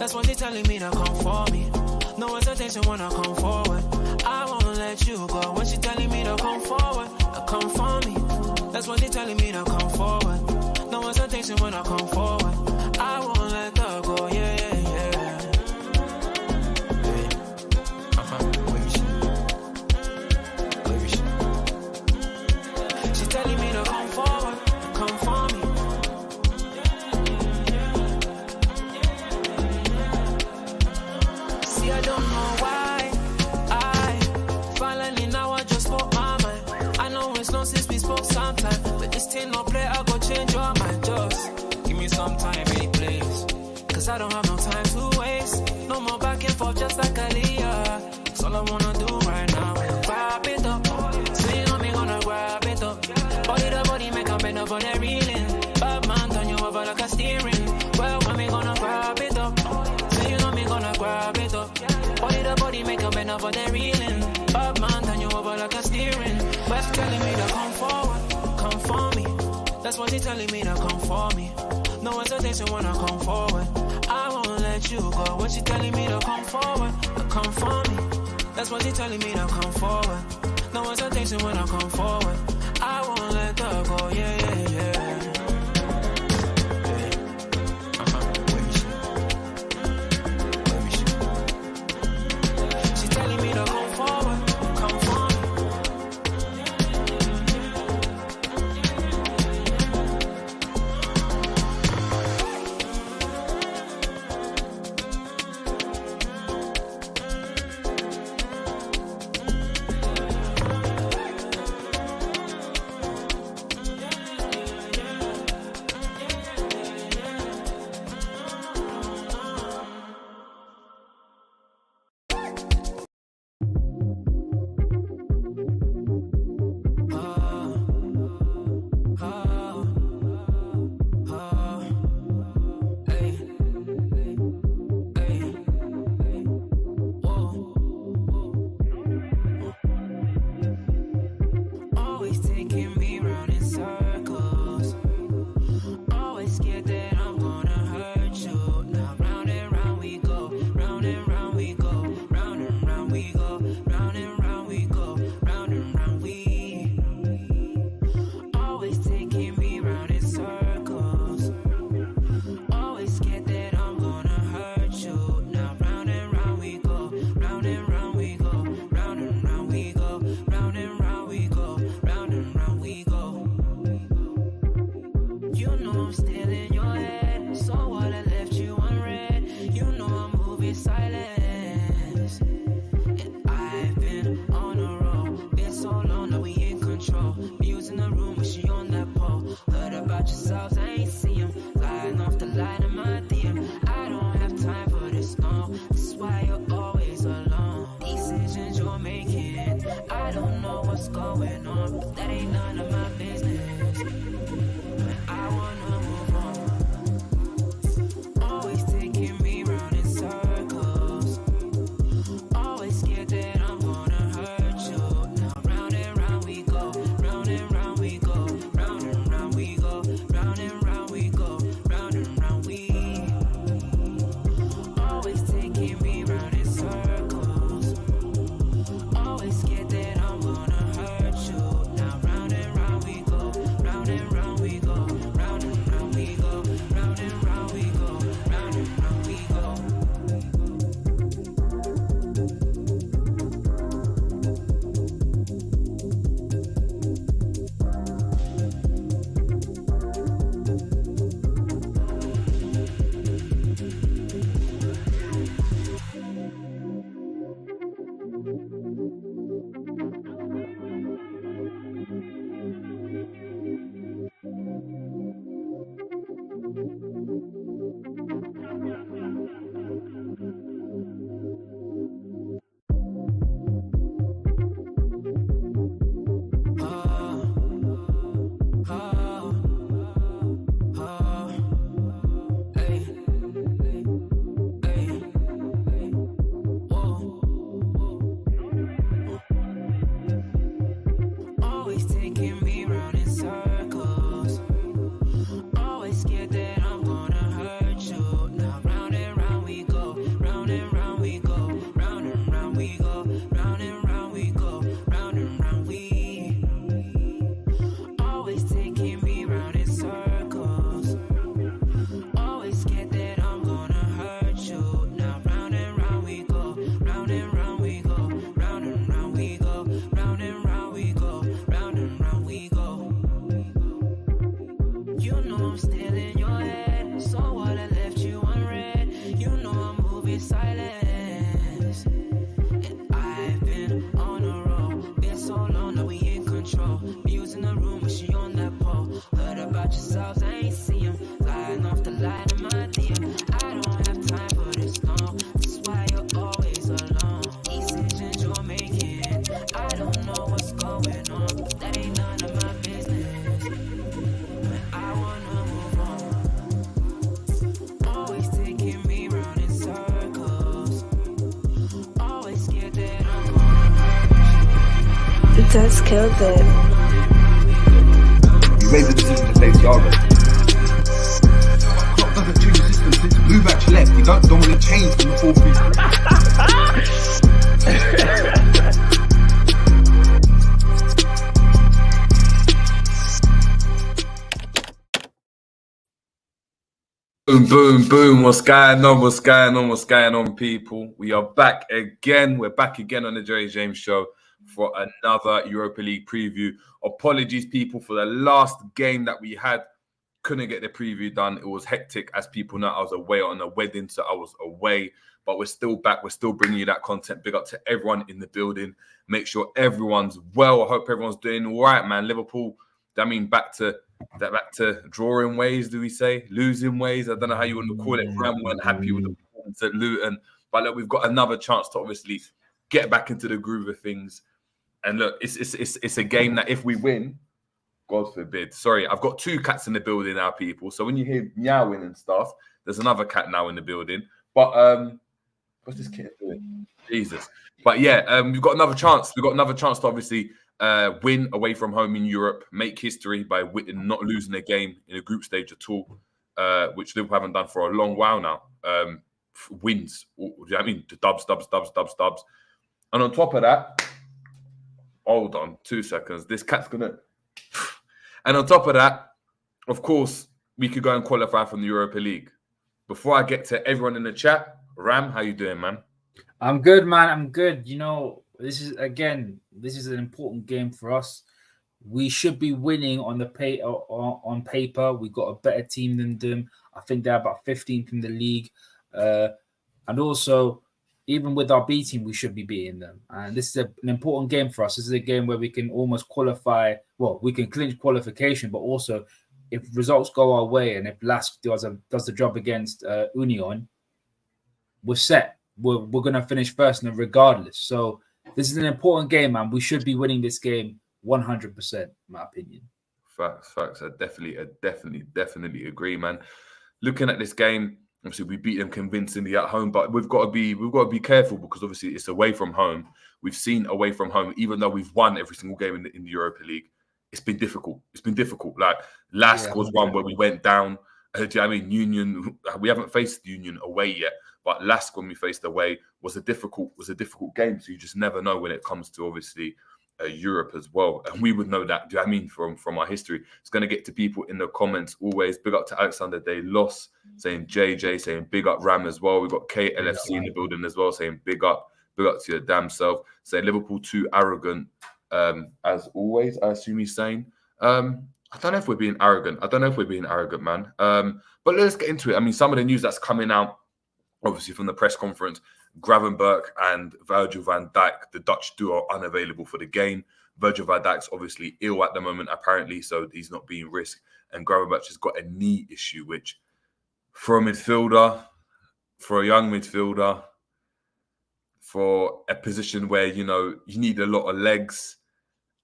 That's why she telling me to come for me. No hesitation when I come forward. I won't let you go when she telling me to come forward. Come for me. That's why she telling me to come forward. No hesitation when I come forward. I won't let her go, yeah, yeah, yeah. Where is she? She telling me to come forward, come for me. See, I don't know why finally now I just spoke my mind. I know it's long since we spoke sometime, but this thing no play, I go change your mind. Just give me some time, baby, please, cause I don't have no time to waste. No more back and forth just like Aaliyah. That's all I wanna do right now. Grab it up, so you know me gonna grab it up. Body to body, make a bend up on that reeling. Bad man, turn you over like a steering. Well, when me gonna grab it up, so you know me gonna grab it up. Body to body, make a bend up on that reeling. Bad man, turn you over like a steering. Well, she telling me to come forward, come for me. That's why she telling me to come for me. No hesitation when I come forward. I won't let you go when she telling me to come forward, come for me. That's why she telling me to come forward. No hesitation when I come forward. I won't let her go, yeah, yeah, yeah. Where is she? She telling me to come forward, come for me. Round and round we I'm still in your head. So what, I left you unread. You know I'm moving silence. And I've been on a roll. Been so long that we in control. Muse in the room, but she on that pole. Heard about yourselves, I ain't see him. Flying off the line in my DM. I don't have time for this, no. This is why you're always alone. Decisions you're making, I don't know what's going on, but that ain't none of my business. But I wanna move on. Always taking me round in circles. Always scared that I'm gonna. That's killed it. You made the decision to play Thiago. Klopp doesn't change the system since Blue-Batch left. You don't want to change from the 4-3. Boom, boom, boom. What's going on, people? We are back again. We're back again on the Jerry James show for another Europa League preview. Apologies, people, for the last game that we had. Couldn't get the preview done. It was hectic. As people know, I was away on a wedding, so I was away. But we're still back. We're still bringing you that content. Big up to everyone in the building. Make sure everyone's well. I hope everyone's doing all right, man. Liverpool, I mean, back to drawing ways, do we say? Losing ways? I don't know how you want to call it. Ram weren't happy with the performance at Luton. But look, we've got another chance to obviously get back into the groove of things. And look, it's a game that if we win, God forbid. Sorry, I've got two cats in the building now, people. So when you hear meowing and stuff, there's another cat now in the building. But what's this kid doing? Jesus. But yeah, we've got another chance. We've got another chance to obviously win away from home in Europe, make history by not losing a game in a group stage at all, which Liverpool haven't done for a long while now. Wins. Do you know what I mean? The dubs. And on top of that, hold on 2 seconds. This cat's gonna. And on top of that, of course, we could go and qualify from the Europa League. Before I get to everyone in the chat, Ram, how you doing, man? I'm good, man. I'm good. You know, this is an important game for us. We should be winning on paper. We've got a better team than them. I think they're about 15th in the league. And also, even with our B team, we should be beating them. And this is an important game for us. This is a game where we can almost qualify. Well, we can clinch qualification, but also if results go our way and if Lask does the job against Union, we're set. We're going to finish first regardless. So this is an important game, man. We should be winning this game 100%, in my opinion. Facts. I definitely agree, man. Looking at this game, obviously we beat them convincingly at home, but we've got to be careful because obviously it's away from home. We've seen away from home, even though we've won every single game in the Europa League, it's been difficult. Like Lask was one where we went down. Do you know what I mean? Union, we haven't faced Union away yet, but Lask when we faced away was a difficult game. So you just never know when it comes to obviously Europe as well, and we would know that. Do you know what I mean? From our history, it's going to get to people in the comments always. Big up to Alexander Day Loss saying JJ, saying big up Ram as well. We've got KLFC in the building as well saying big up to your damn self. Say Liverpool too arrogant as always. I assume he's saying. I don't know if we're being arrogant. Man. But let's get into it. I mean, some of the news that's coming out, obviously from the press conference. Gravenberch and Virgil van Dijk, the Dutch duo, are unavailable for the game. Virgil van Dijk's obviously ill at the moment, apparently, so he's not being risked. And Gravenberch has got a knee issue, which for a midfielder, for a young midfielder, for a position where, you know, you need a lot of legs,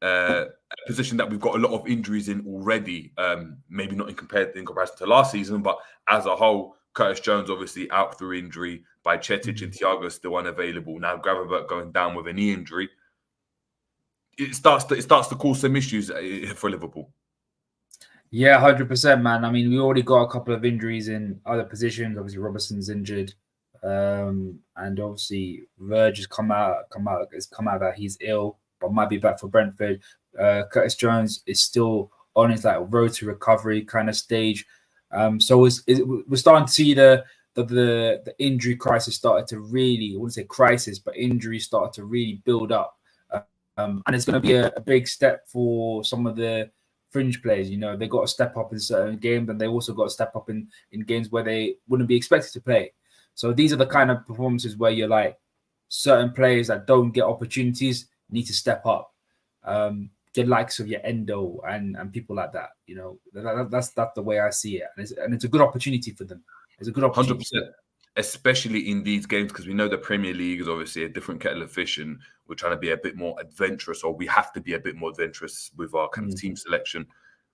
a position that we've got a lot of injuries in already, maybe not in comparison to last season, but as a whole, Curtis Jones obviously out through injury. By Cetic and Thiago still unavailable. Now Gravenberch going down with a knee injury. It starts to cause some issues for Liverpool. Yeah, 100%, man. I mean, we already got a couple of injuries in other positions. Obviously, Robertson's injured, and obviously Verge has come out that he's ill, but might be back for Brentford. Curtis Jones is still on his road to recovery kind of stage. So we're starting to see the injury crisis started to really, I wouldn't say crisis, but injuries started to really build up. And it's going to be a big step for some of the fringe players. You know, they got to step up in certain games, and they also got to step up in games where they wouldn't be expected to play. So these are the kind of performances where you're like, certain players that don't get opportunities need to step up. The likes of your Endo and people like that. You know, that's the way I see it, and it's a good opportunity for them. It's a good opportunity. 100%. Especially in these games, because we know the Premier League is obviously a different kettle of fish, and we're trying to be a bit more adventurous, or we have to be a bit more adventurous with our kind of team selection.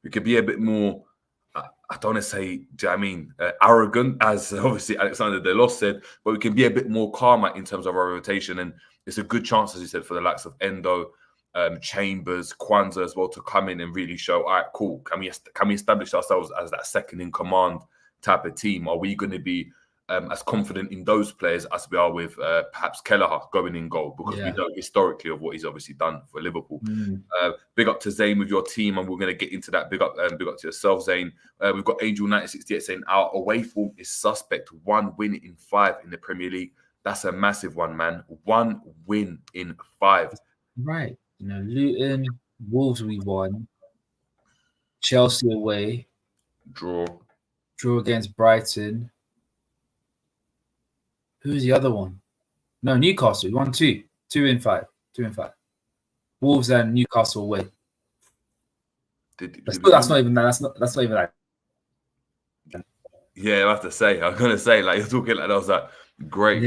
We could be a bit more, I don't want to say, do you know what I mean, arrogant, as obviously Alexander Delos said, but we can be a bit more calmer in terms of our rotation. And it's a good chance, as you said, for the likes of Endo, Chambers, Kwanzaa as well, to come in and really show, all right, cool, can we establish ourselves as that second in command type of team? Are we going to be as confident in those players as we are with perhaps Kelleher going in goal, because we know historically of what he's obviously done for Liverpool. Big up to Zayn with your team, and we're going to get into that. Big up to yourself, Zayn. We've got Angel 1968 saying our away form is suspect. 1 win in 5 in the Premier League. That's a massive one, man. 1 win in 5. Right. You know, Luton, Wolves we won. Chelsea away. Draw against Brighton. Who's the other one? No, Newcastle. We won 2 in 5. 2 in 5. Wolves and Newcastle away. That's not even that. That's not even that. Yeah, I have to say. I'm gonna say, like, you're talking like that was like great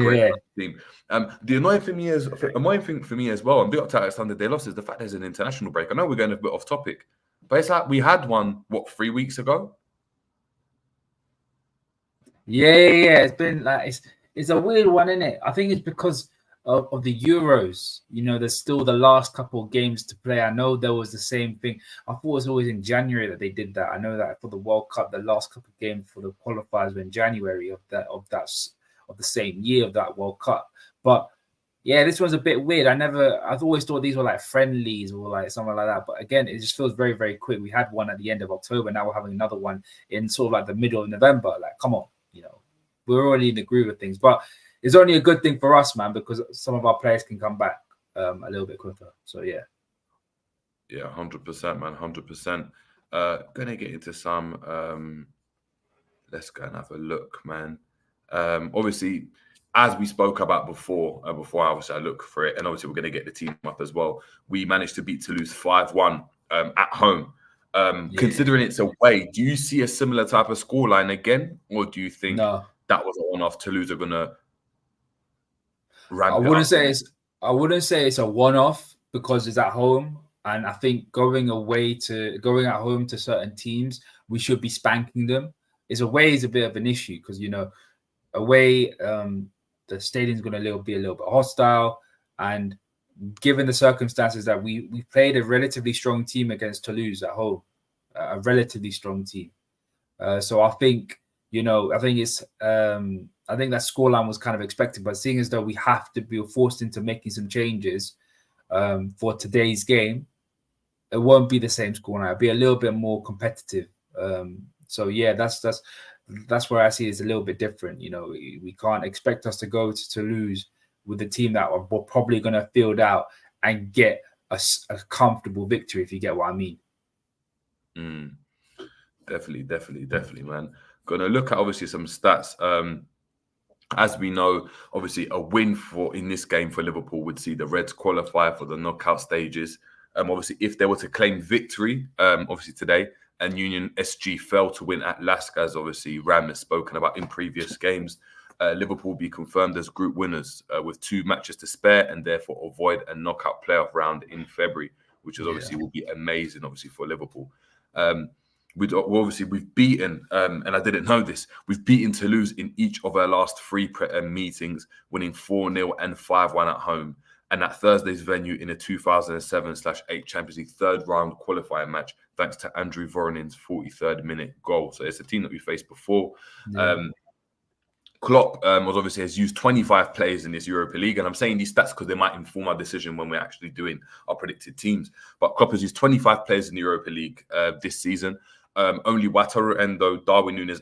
team. The annoying thing for me as well, and big up to Alexander Delos, is the fact there's an international break. I know we're going a bit off topic, but it's like we had one 3 weeks ago. Yeah. It's been like it's a weird one, isn't it? I think it's because of the Euros. You know, there's still the last couple of games to play. I know there was the same thing. I thought it was always in January that they did that. I know that for the World Cup, the last couple of games for the qualifiers were in January of the same year of that World Cup. But yeah, this one's a bit weird. I've always thought these were like friendlies or like something like that. But again, it just feels very, very quick. We had one at the end of October. Now we're having another one in sort of like the middle of November. Like, come on, you know. We're already in the groove of things, but it's only a good thing for us, man, because some of our players can come back a little bit quicker. So yeah, 100%, man, 100%. Gonna get into some. Let's go and have a look, man. Obviously, as we spoke about before obviously I look for it, and obviously we're gonna get the team up as well. We managed to beat Toulouse 5-1 at home. Considering it's away, do you see a similar type of scoreline again, or do you think that was a one-off? Toulouse are gonna ramp it up? I wouldn't say it's a one-off because it's at home, and I think going at home to certain teams, we should be spanking them. Away is a bit of an issue because, you know, away the stadium's gonna be a little bit hostile, and given the circumstances that we played a relatively strong team against Toulouse at home, a relatively strong team. So I think, you know, I think that scoreline was kind of expected, but seeing as though we have to be forced into making some changes for today's game, it won't be the same scoreline. It'll be a little bit more competitive. So yeah, that's where I see it's a little bit different. You know, we can't expect us to go to Toulouse with a team that we're probably going to field out and get a comfortable victory, if you get what I mean. Definitely, man. Going to look at obviously some stats. As we know, obviously a win in this game for Liverpool would see the Reds qualify for the knockout stages. Obviously, if they were to claim victory, obviously today, and Union SG fell to win at Lask, as obviously Ram has spoken about in previous games, Liverpool will be confirmed as group winners with 2 matches to spare, and therefore avoid a knockout playoff round in February, which is obviously will be amazing, obviously, for Liverpool. We've beaten, and I didn't know this, we've beaten Toulouse in each of our last 3 meetings, winning 4-0 and 5-1 at home. And at Thursday's venue in a 2007/8 Champions League third round qualifying match, thanks to Andrew Voronin's 43rd minute goal. So it's a team that we faced before. Klopp has used 25 players in this Europa League, and I'm saying these stats because they might inform our decision when we're actually doing our predicted teams. But Klopp has used 25 players in the Europa League this season. Only Wataru Endo, Darwin Núñez,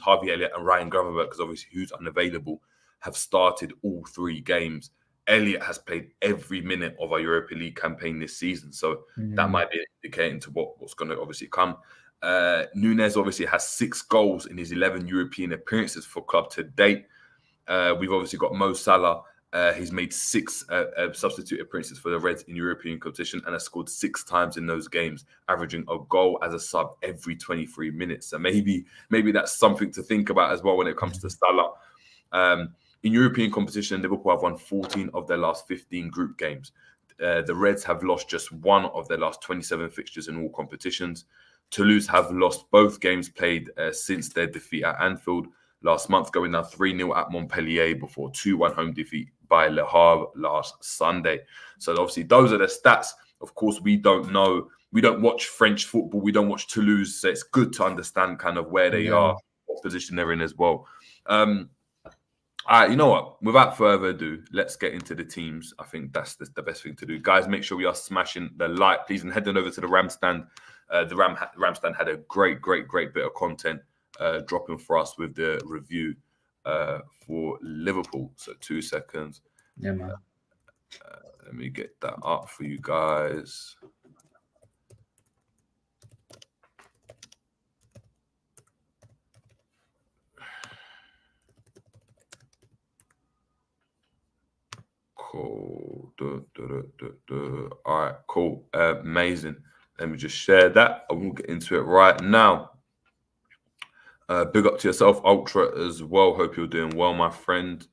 Harvey Elliott, and Ryan Gravenberch, because obviously who's unavailable, have started all 3 games. Elliott has played every minute of our Europa League campaign this season. So that might be indicating to what's going to obviously come. Nunes obviously has 6 goals in his 11 European appearances for club to date. We've obviously got Mo Salah. He's made 6 substitute appearances for the Reds in European competition and has scored 6 times in those games, averaging a goal as a sub every 23 minutes. So maybe that's something to think about as well when it comes to Salah. In European competition, Liverpool have won 14 of their last 15 group games. The Reds have lost just 1 of their last 27 fixtures in all competitions. Toulouse have lost both games played since their defeat at Anfield last month, going down 3-0 at Montpellier before 2-1 home defeat by Le Havre last Sunday. So obviously those are the stats. Of course, we don't know. We don't watch French football. We don't watch Toulouse. So it's good to understand kind of where they are, what position they're in as well. All right, you know what? Without further ado, let's get into the teams. I think that's the best thing to do. Guys, make sure we are smashing the like, please, and heading over to the Ram Stand. The Ram Stand had a great bit of content dropping for us with the review for Liverpool. So 2 seconds. Yeah, man. Let me get that up for you guys. Cool. All right, cool. Amazing. Let me just share that. I will get into it right now. Big up to yourself, Ultra, as well. Hope you're doing well, my friend.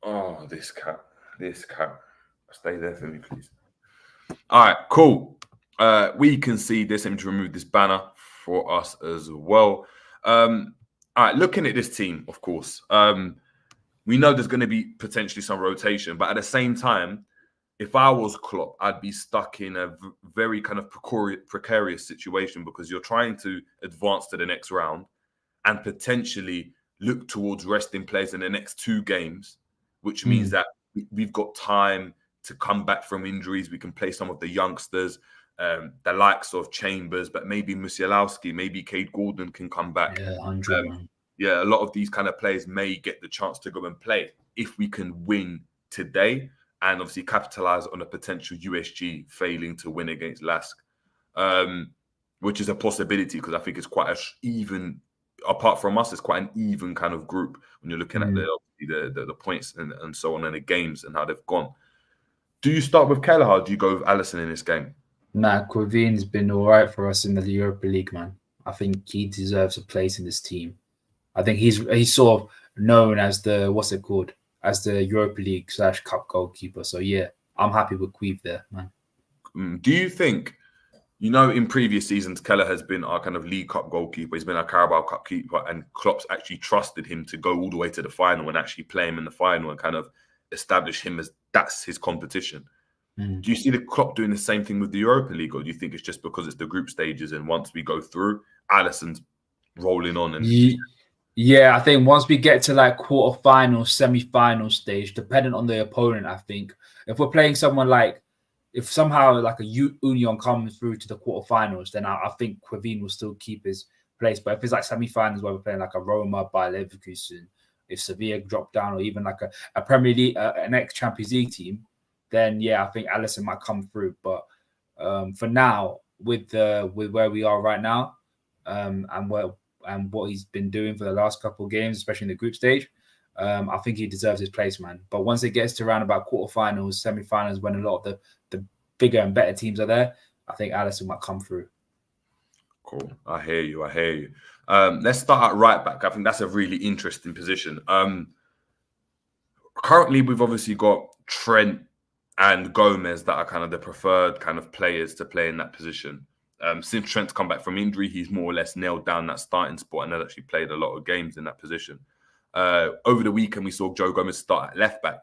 Oh, this cat. Stay there for me, please. All right, cool. We can see this. Let me remove this banner for us as well. All right, looking at this team, of course, we know there's going to be potentially some rotation, but at the same time, if I was Klopp, I'd be stuck in a very kind of precarious situation because you're trying to advance to the next round and potentially look towards resting players in the next 2 games, which means that we've got time to come back from injuries. We can play some of the youngsters, the likes of Chambers, but maybe Musialowski, maybe Cade Gordon can come back. Yeah, 100. Yeah, a lot of these kind of players may get the chance to go and play if we can win today and obviously capitalize on a potential USG failing to win against LASK, which is a possibility because I think it's quite even. Apart from us, it's quite an even kind of group when you're looking at the points and so on and the games and how they've gone. Do you start with Kelleher? Do you go with Alisson in this game? Nah, Keepin's been all right for us in the Europa League, man. I think he deserves a place in this team. I think he's sort of known as as the Europa League / Cup goalkeeper. So yeah, I'm happy with Keep there, man. Do you think, in previous seasons, Kelleher has been our kind of League Cup goalkeeper. He's been our Carabao Cup keeper, and Klopp's actually trusted him to go all the way to the final and actually play him in the final and kind of establish him as that's his competition. Do you see the Klopp doing the same thing with the Europa League, or do you think it's just because it's the group stages and once we go through, Alisson's rolling on? And yeah, I think once we get to like quarterfinal, semi-final stage, depending on the opponent, I think if we're playing someone like, if somehow like a Union comes through to the quarterfinals, then I think Keepin will still keep his place. But if it's like semi-finals where we're playing like a Roma by Leverkusen, if Sevilla drop down, or even like a Premier League, an ex-Champions League team, then yeah, I think Alisson might come through. But for now, with where we are right now, and what he's been doing for the last couple of games, especially in the group stage, I think he deserves his place, man. But once it gets to around about quarterfinals, semi-finals, when a lot of the bigger and better teams are there, I think Alisson might come through. Cool. I hear you. Let's start at right back. I think that's a really interesting position. Currently, we've obviously got Trent and Gomez that are kind of the preferred kind of players to play in that position. Since Trent's come back from injury, he's more or less nailed down that starting spot and has actually played a lot of games in that position. Over the weekend, we saw Joe Gomez start at left back.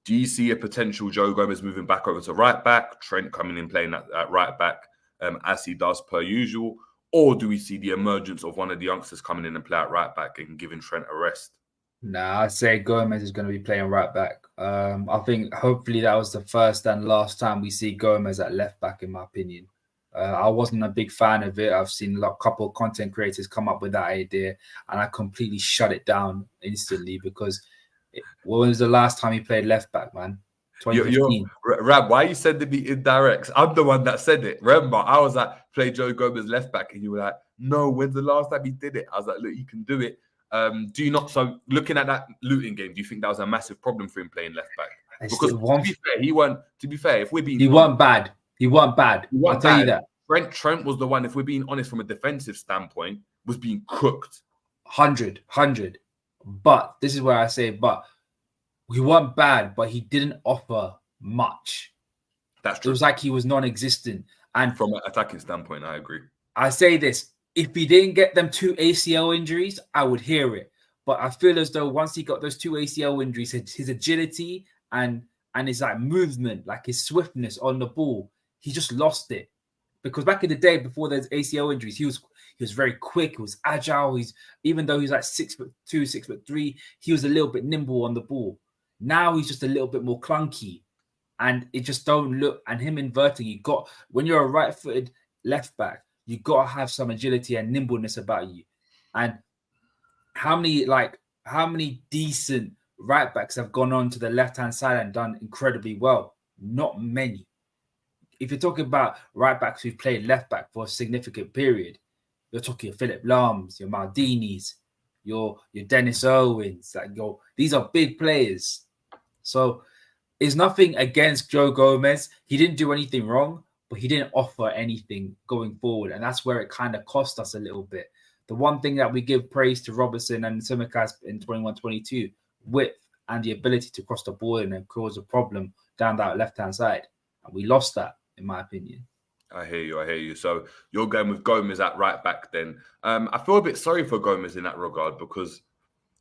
Do you see a potential Joe Gomez moving back over to right back, Trent coming in playing at right back as he does per usual? Or do we see the emergence of one of the youngsters coming in and play at right back and giving Trent a rest? Nah, I'd say Gomez is going to be playing right back. I think hopefully that was the first and last time we see Gomez at left back, in my opinion. I wasn't a big fan of it. I've seen a couple of content creators come up with that idea, and I completely shut it down instantly because when was the last time he played left back, man? 2015. Rab, why you sending me indirects? I'm the one that said it. Remember, I was like, play Joe Gomez left back, and you were like, no, when's the last time he did it? I was like, look, you can do it. Do you not? So looking at that Luton game, do you think that was a massive problem for him playing left back? Because to be fair, he weren't. To be fair, if we're being, he weren't bad. He weren't bad. I'll tell you that. Trent was the one, if we're being honest from a defensive standpoint, was being cooked. 100. But this is where I say, but he weren't bad, but he didn't offer much. That's true. It was like he was non-existent. And from an attacking standpoint, I agree. I say this, if he didn't get them 2 ACL injuries, I would hear it. But I feel as though once he got those 2 ACL injuries, his agility and his like movement, like his swiftness on the ball, he just lost it. Because back in the day, before those ACL injuries, he was very quick, he was agile. Even though he's like 6'2", 6'3", he was a little bit nimble on the ball. Now he's just a little bit more clunky, and it just don't look. And him inverting, when you're a right-footed left back, you got to have some agility and nimbleness about you. And how many decent right backs have gone on to the left-hand side and done incredibly well? Not many. If you're talking about right backs who've played left back for a significant period, you're talking Philip Lahms, your Maldinis, your Dennis Owens. These are big players. So it's nothing against Joe Gomez. He didn't do anything wrong, but he didn't offer anything going forward. And that's where it kind of cost us a little bit. The one thing that we give praise to Robertson and Tsimikas in 21-22, width and the ability to cross the ball and cause a problem down that left-hand side. And we lost that, in my opinion. I hear you. So you're going with Gomez at right back then. I feel a bit sorry for Gomez in that regard because,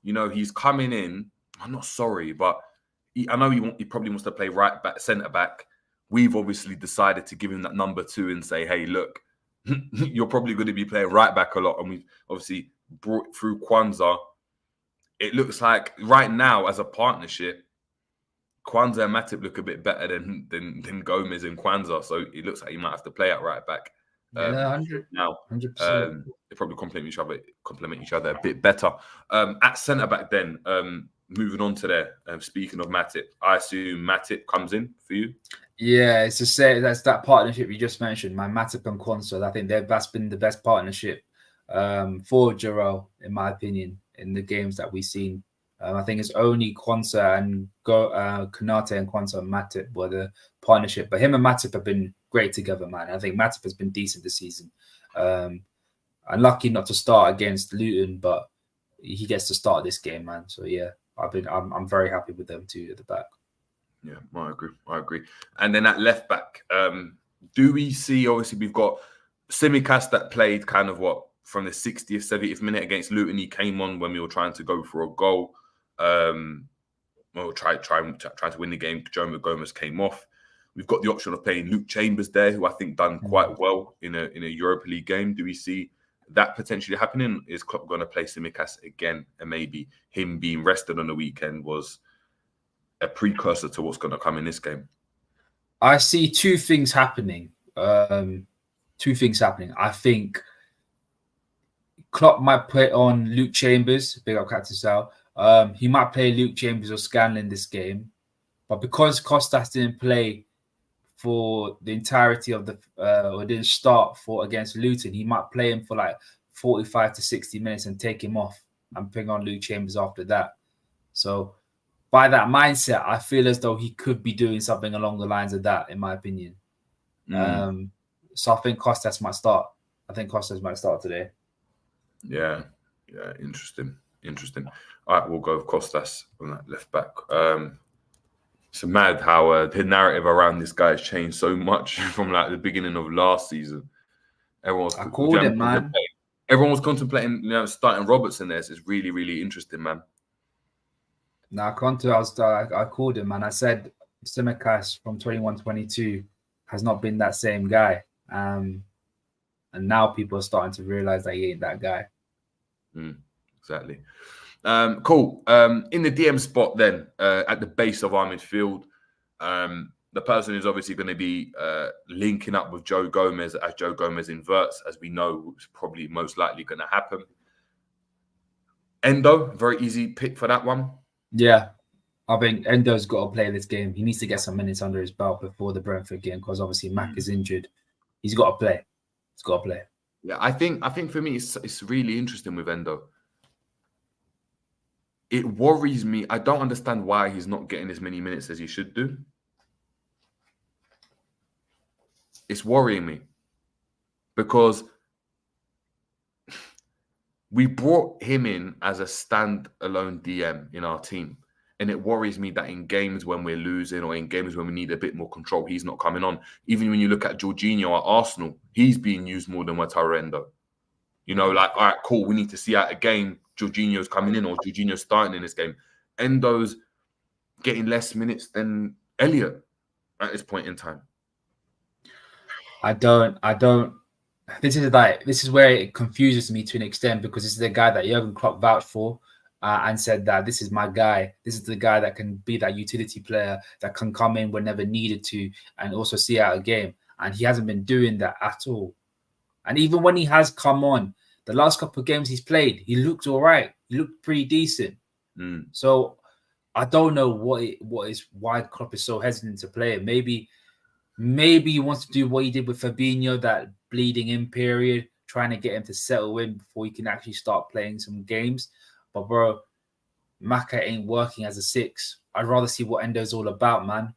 he's coming in. I'm not sorry, but I know he probably wants to play right back, centre back. We've obviously decided to give him that number 2 and say, hey, look, you're probably going to be playing right back a lot. And we've obviously brought through Kwanzaa. It looks like right now as a partnership, Kwanzaa and Matip look a bit better than Gomez and Kwanzaa. So it looks like he might have to play at right back. 100%. They probably complement each other a bit better. At centre back then, moving on to there. Speaking of Matip, I assume Matip comes in for you. Yeah, it's to say that's that partnership you just mentioned, man. Matip and Kwanzaa. I think that's been the best partnership for Jarrell, in my opinion, in the games that we've seen. I think it's only Kwanzaa and Konate and Kwanzaa and Matip were the partnership. But him and Matip have been great together, man. I think Matip has been decent this season. Unlucky not to start against Luton, but he gets to start this game, man. So yeah, I'm very happy with them too at the back. Yeah, I agree. And then at left back, do we see? Obviously, we've got Tsimikas that played kind of from the 60th, 70th minute against Luton. He came on when we were trying to go for a goal. Trying to win the game. Joe Gomez came off. We've got the option of playing Luke Chambers there, who I think done quite well in a Europa League game. Do we see that potentially happening? Is Klopp going to play Tsimikas again, and maybe him being rested on the weekend was a precursor to what's going to come in this game? I see two things happening. I think Klopp might put on Luke Chambers, big up Captain Sal. He might play Luke Chambers or Scanlon this game, but because Kostas didn't play for the entirety of or didn't start against Luton, he might play him for like 45 to 60 minutes and take him off and bring on Luke Chambers after that. So by that mindset, I feel as though he could be doing something along the lines of that, in my opinion. So I think Kostas might start. Today. Yeah, interesting. All right, we'll go with Kostas on that left back. It's mad how the narrative around this guy has changed so much from like the beginning of last season. I called him, man. Everyone was contemplating, starting Robertson there. So it's really, really interesting, man. I called him, man. I said Tsimikas from 21-22 has not been that same guy. And now people are starting to realize that he ain't that guy. Exactly. Cool. In the DM spot then, at the base of our midfield, the person who's obviously going to be linking up with Joe Gomez as Joe Gomez inverts, as we know, is probably most likely going to happen. Endo, very easy pick for that one. Yeah, I think Endo's got to play this game. He needs to get some minutes under his belt before the Brentford game, because obviously Mac is injured. He's got to play. He's got to play. Yeah, I think for me, it's really interesting with Endo. It worries me. I don't understand why he's not getting as many minutes as he should do. It's worrying me because we brought him in as a standalone DM in our team. And it worries me that in games when we're losing or in games when we need a bit more control, he's not coming on. Even when you look at Jorginho at Arsenal, he's being used more than Wataru Endo. You know, like, all right, cool, we need to see out a game. Jorginho's coming in or Jorginho's starting in this game. Endo's getting less minutes than Elliot at this point in time. I don't. This is where it confuses me to an extent, because this is the guy that Jurgen Klopp vouched for and said that this is my guy. This is the guy that can be that utility player that can come in whenever needed to and also see out a game. And he hasn't been doing that at all. And even when he has come on, the last couple of games he's played, he looked all right. He looked pretty decent. So I don't know why Klopp is so hesitant to play him. Maybe he wants to do what he did with Fabinho, that bleeding in period, trying to get him to settle in before he can actually start playing some games. But bro, Maka ain't working as a 6. I'd rather see what Endo's all about, man.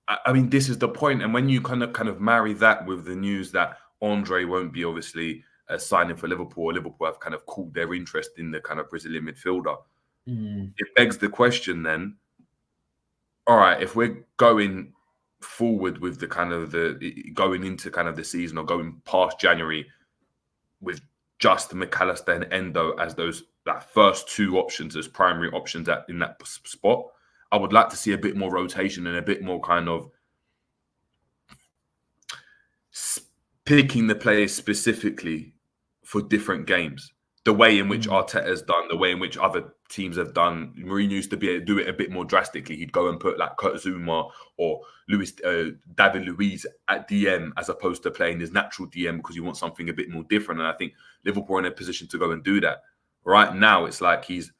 I mean, this is the point. And when you kind of marry that with the news that Andre won't be obviously signing for Liverpool, or Liverpool have kind of caught their interest in the kind of Brazilian midfielder, it begs the question then, all right, if we're going forward with the kind of going into kind of the season or going past January with just McAllister and Endo as that first 2 options as primary options in that spot, I would like to see a bit more rotation and a bit more kind of picking the players specifically for different games. The way in which Arteta has done, the way in which other teams have done. Mourinho used to be able to do it a bit more drastically. He'd go and put like Kurt Zuma or David Luiz at DM as opposed to playing his natural DM because you want something a bit more different. And I think Liverpool are in a position to go and do that. Right now, it's like he's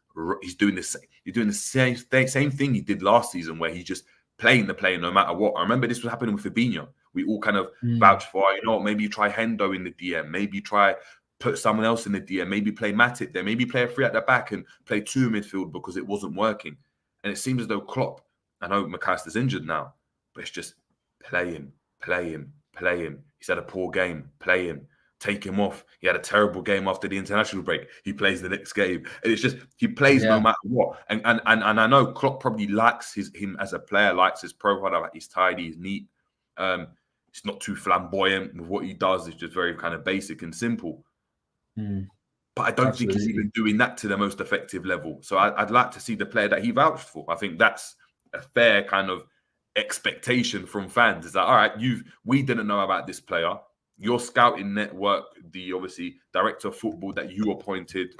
doing the same. He's doing the same thing he did last season, where he's just playing the player no matter what. I remember this was happening with Fabinho. We all kind of vouched for, you know, maybe you try Hendo in the DM, maybe try put someone else in the DM, maybe play Matip there, maybe play a 3 at the back and play 2 midfield because it wasn't working. And it seems as though Klopp, I know McAllister's injured now, but it's just play him. He's had a poor game, play him. Take him off. He had a terrible game after the international break. He plays the next game. And it's just, he plays no matter what. And I know Klopp probably likes him as a player, likes his profile, like he's tidy, he's neat. It's not too flamboyant with what he does. It's just very kind of basic and simple. But I don't think he's even doing that to the most effective level. So I'd like to see the player that he vouched for. I think that's a fair kind of expectation from fans. It's like, all right, we didn't know about this player. Your scouting network, the obviously director of football that you appointed,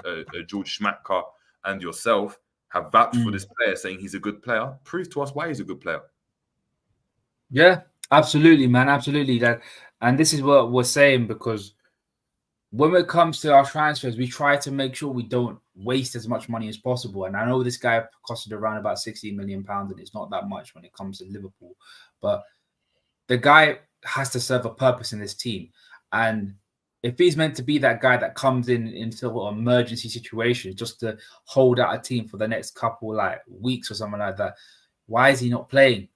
George Schmatka, and yourself have vouched for this player, saying he's a good player. Prove to us why he's a good player. Yeah, absolutely, man. Absolutely. And this is what we're saying, because when it comes to our transfers, we try to make sure we don't waste as much money as possible. And I know this guy costed around about £60 million, and it's not that much when it comes to Liverpool. But the guy has to serve a purpose in this team. And if he's meant to be that guy that comes in into an emergency situation just to hold out a team for the next couple like weeks or something like that, why is he not playing?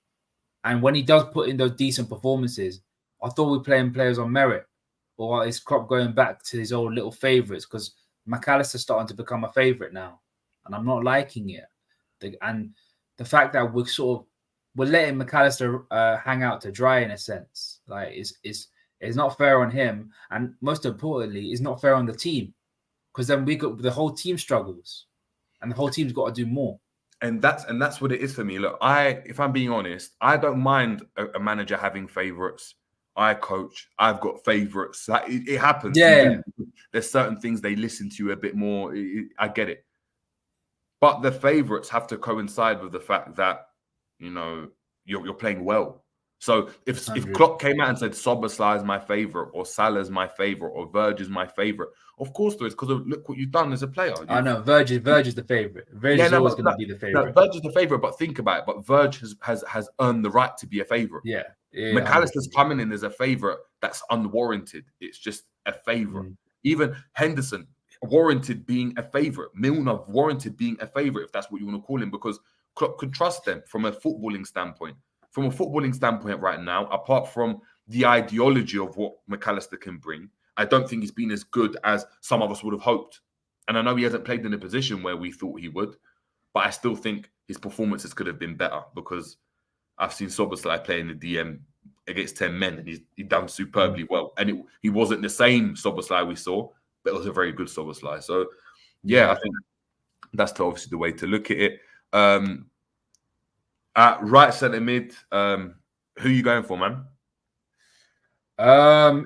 And when he does put in those decent performances, I thought we were playing players on merit. Or is Klopp going back to his old little favourites? Because McAllister's starting to become a favourite now, and I'm not liking it. And the fact that we're letting McAllister hang out to dry in a sense, like is not fair on him, and most importantly, is not fair on the team, because then the whole team struggles, and the whole team's got to do more. And that's what it is for me. Look, if I'm being honest, I don't mind a manager having favourites. I coach. I've got favourites. It happens. Yeah. There's certain things they listen to a bit more. I get it. But the favourites have to coincide with the fact that, you know, you're playing well. So if 100. Klopp came out and said Szoboszlai is my favorite, or Salah's my favorite, or Verge is my favorite, of course there is, because look what you've done as a player. I know Verge is the favorite. Verge is always going to be the favorite. Verge is the favorite, but think about it. But Verge has earned the right to be a favorite. Yeah. McAllister's coming in as a favorite that's unwarranted. It's just a favorite. Even Henderson warranted being a favorite. Milner warranted being a favorite, if that's what you want to call him, because Klopp could trust them from a footballing standpoint. From a footballing standpoint right now, apart from the ideology of what McAllister can bring, I don't think he's been as good as some of us would have hoped. And I know he hasn't played in a position where we thought he would, but I still think his performances could have been better, because I've seen Szoboszlai play in the DM against 10 men, and he's done superbly well. And he wasn't the same Szoboszlai we saw, but it was a very good Szoboszlai. So, yeah, I think that's obviously the way to look at it. At right centre mid, who are you going for, man?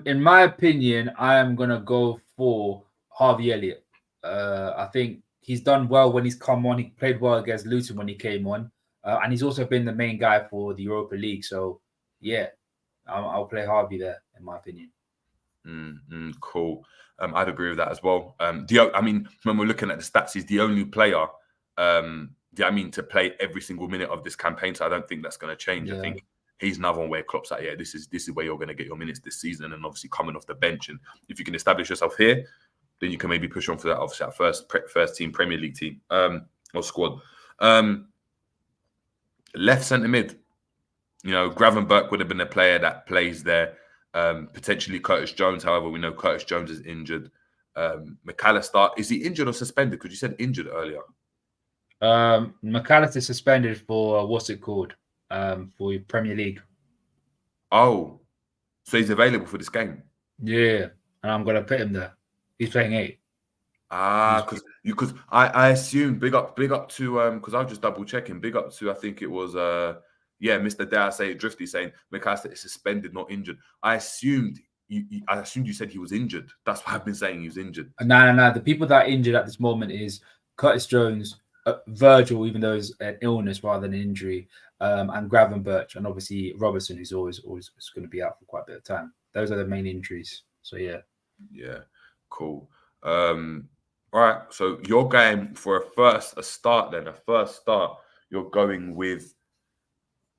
In my opinion, I am gonna go for Harvey Elliott. I think he's done well when he's come on. He played well against Luton when he came on, and he's also been the main guy for the Europa League. So, yeah, I'll play Harvey there, in my opinion. Cool. I'd agree with that as well. I mean, when we're looking at the stats, he's the only player. To play every single minute of this campaign. So I don't think that's going to change. I think he's another one where Klopp's like, yeah, this is where you're going to get your minutes this season, and obviously coming off the bench. And if you can establish yourself here, then you can maybe push on for that. Obviously, that first team Premier League team or squad. Left centre mid, Gravenberch would have been a player that plays there. Potentially Curtis Jones. However, we know Curtis Jones is injured. McAllister, is he injured or suspended? Because you said injured earlier. McAllister suspended for what's it called? For Premier League. Oh, so he's available for this game. Yeah, and I'm gonna put him there. He's playing 8. Because I assumed big up to because I was just double checking. Big up to, I think it was Mr. Dare Say It Drifty saying McAllister is suspended, not injured. I assumed you said he was injured. That's why I've been saying he was injured. No. The people that are injured at this moment is Curtis Jones, Virgil, even though it's an illness rather than an injury, and Gravenberch, and obviously Robertson, who's always going to be out for quite a bit of time. Those are the main injuries. So yeah, cool. All right, so you're going for a first start. You're going with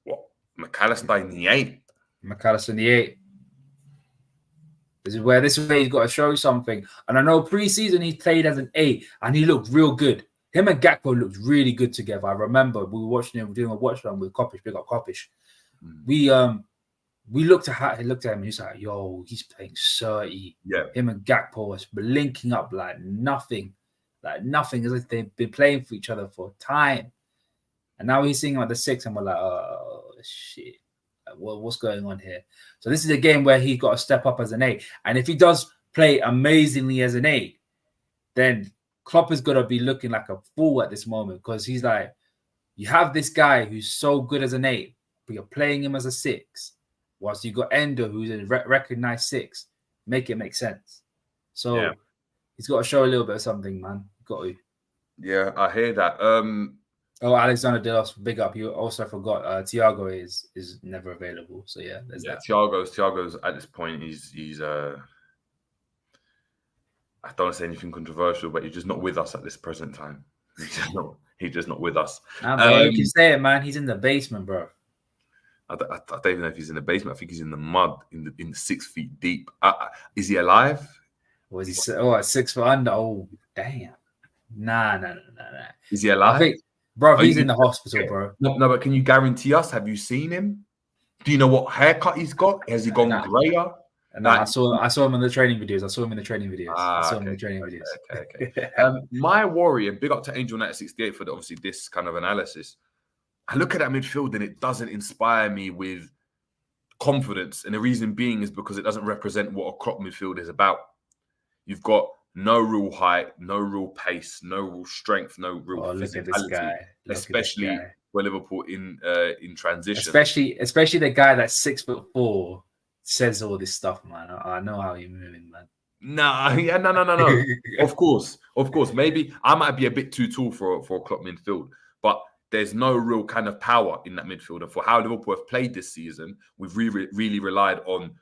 what? McAllister in the 8. McAllister in the 8. This is where he's got to show something. And I know pre-season he played as an 8 and he looked real good. Him and Gakpo looked really good together. I remember we were watching him doing a watch run with Koppish. Big up Koppish. We looked at him and he's like, yo, he's playing 30. Yeah. Him and Gakpo was linking up like nothing. As if they've been playing for each other for time. And now he's seeing like the 6 and we're like, oh shit. What's going on here? So this is a game where he's got to step up as an 8. And if he does play amazingly as an 8, then Klopp is going to be looking like a fool at this moment, because he's like, you have this guy who's so good as an 8, but you're playing him as a 6, whilst you got Endo, who's a recognized 6. Make it make sense. So he's got to show a little bit of something, man. Got to. Yeah, I hear that. Alexander Delos, big up. You also forgot Thiago is never available. So yeah, there's that. Thiago's at this point, he's I don't want to say anything controversial, but he's just not with us at this present time. He's just not with us. You can say it, man. He's in the basement, bro. I don't even know if he's in the basement. I think he's in the mud, in 6 feet deep. Is he alive? Was he? At 6 foot under? Oh, damn. Nah. Is he alive? I think, bro, he's in the hospital, bro. No, but can you guarantee us? Have you seen him? Do you know what haircut he's got? Has he gone grayer? No, I saw him in the training videos. Okay. My worry, and big up to Angel 968 for obviously this kind of analysis. I look at that midfield and it doesn't inspire me with confidence. And the reason being is because it doesn't represent what a Klopp midfield is about. You've got no real height, no real pace, no real strength, no real physicality. Look at this guy. Especially for Liverpool in transition. Especially the guy that's 6'4" says all this stuff, man. I know how you're moving, man. No. Of course. Maybe I might be a bit too tall for a Klopp midfield, but there's no real kind of power in that midfield. And for how Liverpool have played this season, we've really relied on,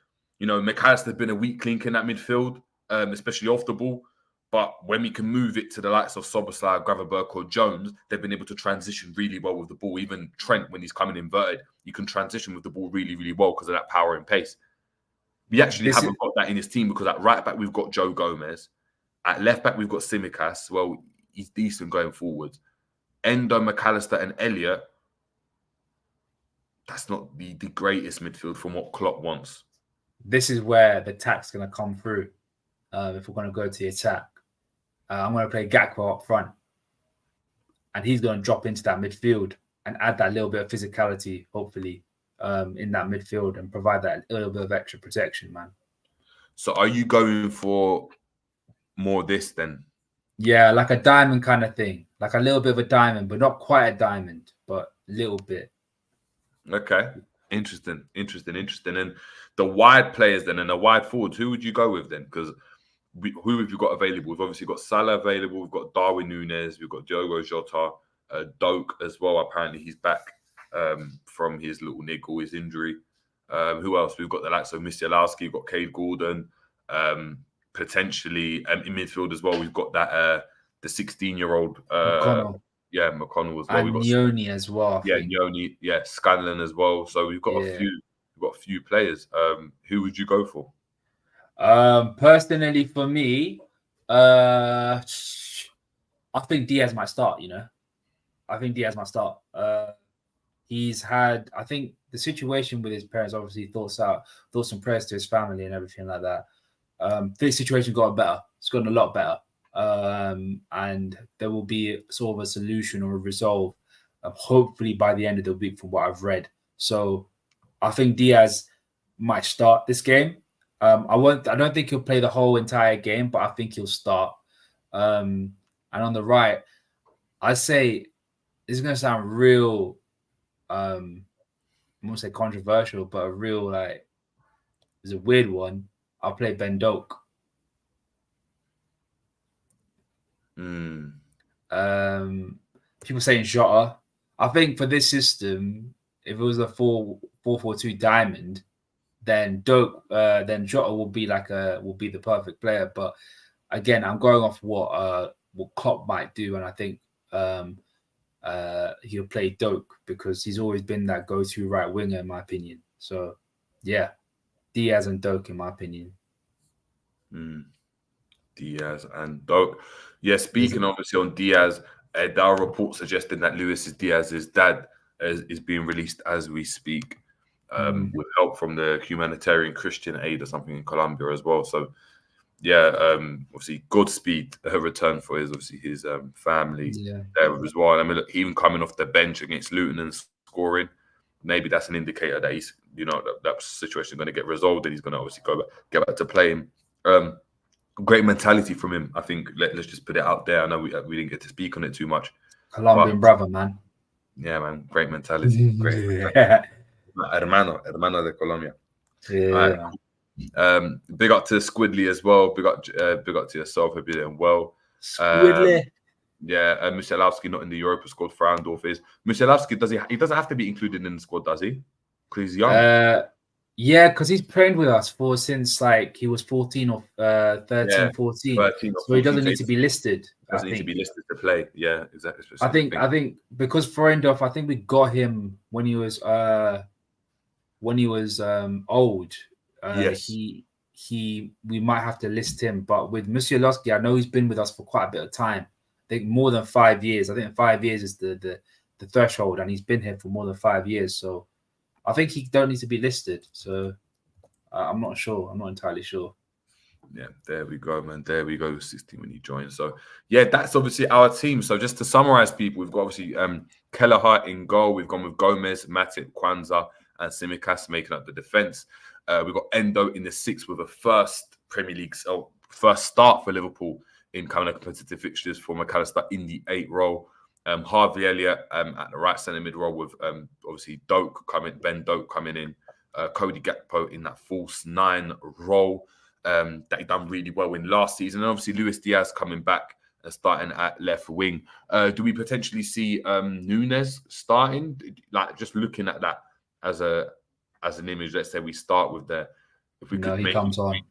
McAllister's been a weak link in that midfield, especially off the ball. But when we can move it to the likes of Szoboszlai, Gravenberch or Jones, they've been able to transition really well with the ball. Even Trent, when he's coming inverted, you can transition with the ball really, really well because of that power and pace. We actually haven't got that in his team because at right back, we've got Joe Gomez. At left back, we've got Tsimikas. Well, he's decent going forward. Endo, McAllister and Elliott, that's not the greatest midfield from what Klopp wants. This is where the attack's going to come through. If we're going to go to the attack, I'm going to play Gakpo up front. And he's going to drop into that midfield and add that little bit of physicality, hopefully, in that midfield and provide that little bit of extra protection, man. So are you going for more of this then? Yeah, like a diamond kind of thing. Like a little bit of a diamond, but not quite a diamond, but a little bit. Okay. Interesting. And the wide players then and the wide forwards, who would you go with then? Because who have you got available? We've obviously got Salah available. We've got Darwin Núñez. We've got Diogo Jota. Doak as well. Apparently he's back from his little niggle, his injury. Who else? We've got the likes of Musialowski. We've got Cade Gordon. Potentially in midfield as well. We've got that the 16-year-old McConnell. Yeah, McConnell as well. And Nyoni as well. Nyoni. Yeah, Scanlon as well. So we've got a few players. Who would you go for? Personally, for me, I think Diaz might start. I think Diaz might start. He's had, I think, the situation with his parents. Obviously, thoughts and prayers to his family and everything like that. The situation got better. It's gotten a lot better. And there will be sort of a solution or a resolve, hopefully by the end of the week, from what I've read. So I think Diaz might start this game. I don't think he'll play the whole entire game, but I think he'll start. And on the right, I say this is going to sound real. I won't say controversial, but a real it's a weird one. I'll play Ben Doak. People saying Jota. I think for this system, if it was a 4-4-2 diamond, then Jota will be the perfect player. But again, I'm going off what Klopp might do, and I think he'll play Doak because he's always been that go-to right winger, in my opinion. So yeah, Diaz and Doak, in my opinion. Diaz and Doak. Yeah, speaking obviously on Diaz, there are reports suggesting that Luis Diaz's dad is being released as we speak, with help from the humanitarian Christian aid or something in Colombia as well. So, yeah, obviously Godspeed return for his family there as well. And I mean, look, even coming off the bench against Luton and scoring, maybe that's an indicator that he's that situation is going to get resolved and he's going to obviously get back to playing. Great mentality from him. I think let's just put it out there. I know we didn't get to speak on it too much. Colombian brother, man. Yeah, man. Great mentality. Great. Hermano de Colombia. Yeah. Big up to Squidly as well. Big up to yourself. Hope you're doing well. Squidly. Musialowski not in the Europa squad. Frauendorf is. Musialowski, he doesn't have to be included in the squad, does he? Because he's young. Yeah, because he's trained with us since he was 14 or 13, 14. 13 or so he doesn't need to be listed. Doesn't need to be listed to play. Yeah, exactly. I think because Frauendorf, I think we got him when he was old. Yes. We might have to list him, but with Musialowski, I know he's been with us for quite a bit of time. I think more than 5 years. I think 5 years is the threshold, and he's been here for more than 5 years. So I think he don't need to be listed. So I'm not sure. I'm not entirely sure. Yeah, there we go, man. There we go. 16 when you join. So yeah, that's obviously our team. So just to summarize, people, we've got obviously Kelleher in goal. We've gone with Gomez, Matip, Kwanzaa, and Tsimikas making up the defense. We've got Endo in the 6 with a first Premier League, first start for Liverpool in kind of competitive fixtures for McAllister in the 8 role. Harvey Elliott at the right centre mid role with obviously Ben Doak coming in, Cody Gakpo in that false 9 role that he done really well in last season, and obviously Luis Diaz coming back starting at left wing. Do we potentially see Nunes starting? Like just looking at that as an image. Let's say we start with there. If we could he make comes on.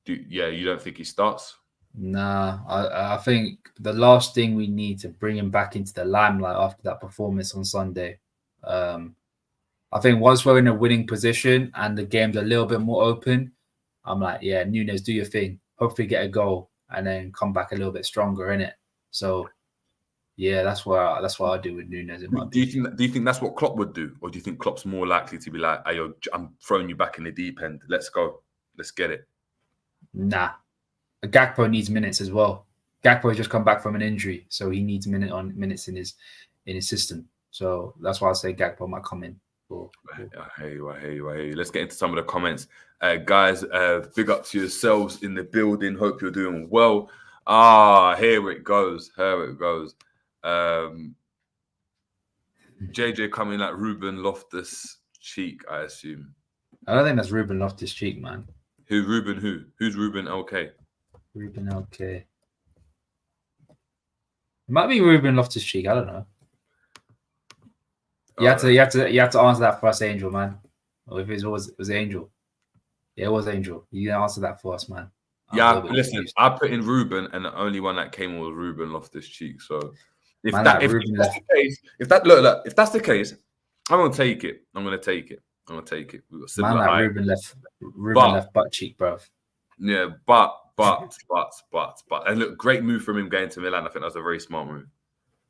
You don't think he starts? Nah, I think the last thing we need to bring him back into the limelight after that performance on Sunday. I think once we're in a winning position and the game's a little bit more open, I'm like, yeah, Nunes, do your thing. Hopefully get a goal and then come back a little bit stronger, innit? So, yeah, that's what I do with Nunes. Do you think that's what Klopp would do, or do you think Klopp's more likely to be like, "Hey, I'm throwing you back in the deep end. Let's go, let's get it." Nah, Gakpo needs minutes as well. Gakpo has just come back from an injury, so he needs minutes in his system. So that's why I say Gakpo might come in. I hear you. Let's get into some of the comments. Guys, big up to yourselves in the building. Hope you're doing well. Here it goes. JJ coming at Ruben Loftus-Cheek, I assume. I don't think that's Ruben Loftus-Cheek, man. Who's Ruben LK? Ruben LK. It might be Ruben Loftus-Cheek. I don't know. You have to answer that for us, Angel, man. Or if it was Angel. Yeah, it was Angel. You didn't answer that for us, man. Listen, I put in Ruben, and the only one that came was Ruben Loftus-Cheek. So if that's the case, I'm gonna take it. We've got similar height. Ruben left butt cheek, bro. Yeah, but and look, great move from him going to Milan. I think that was a very smart move.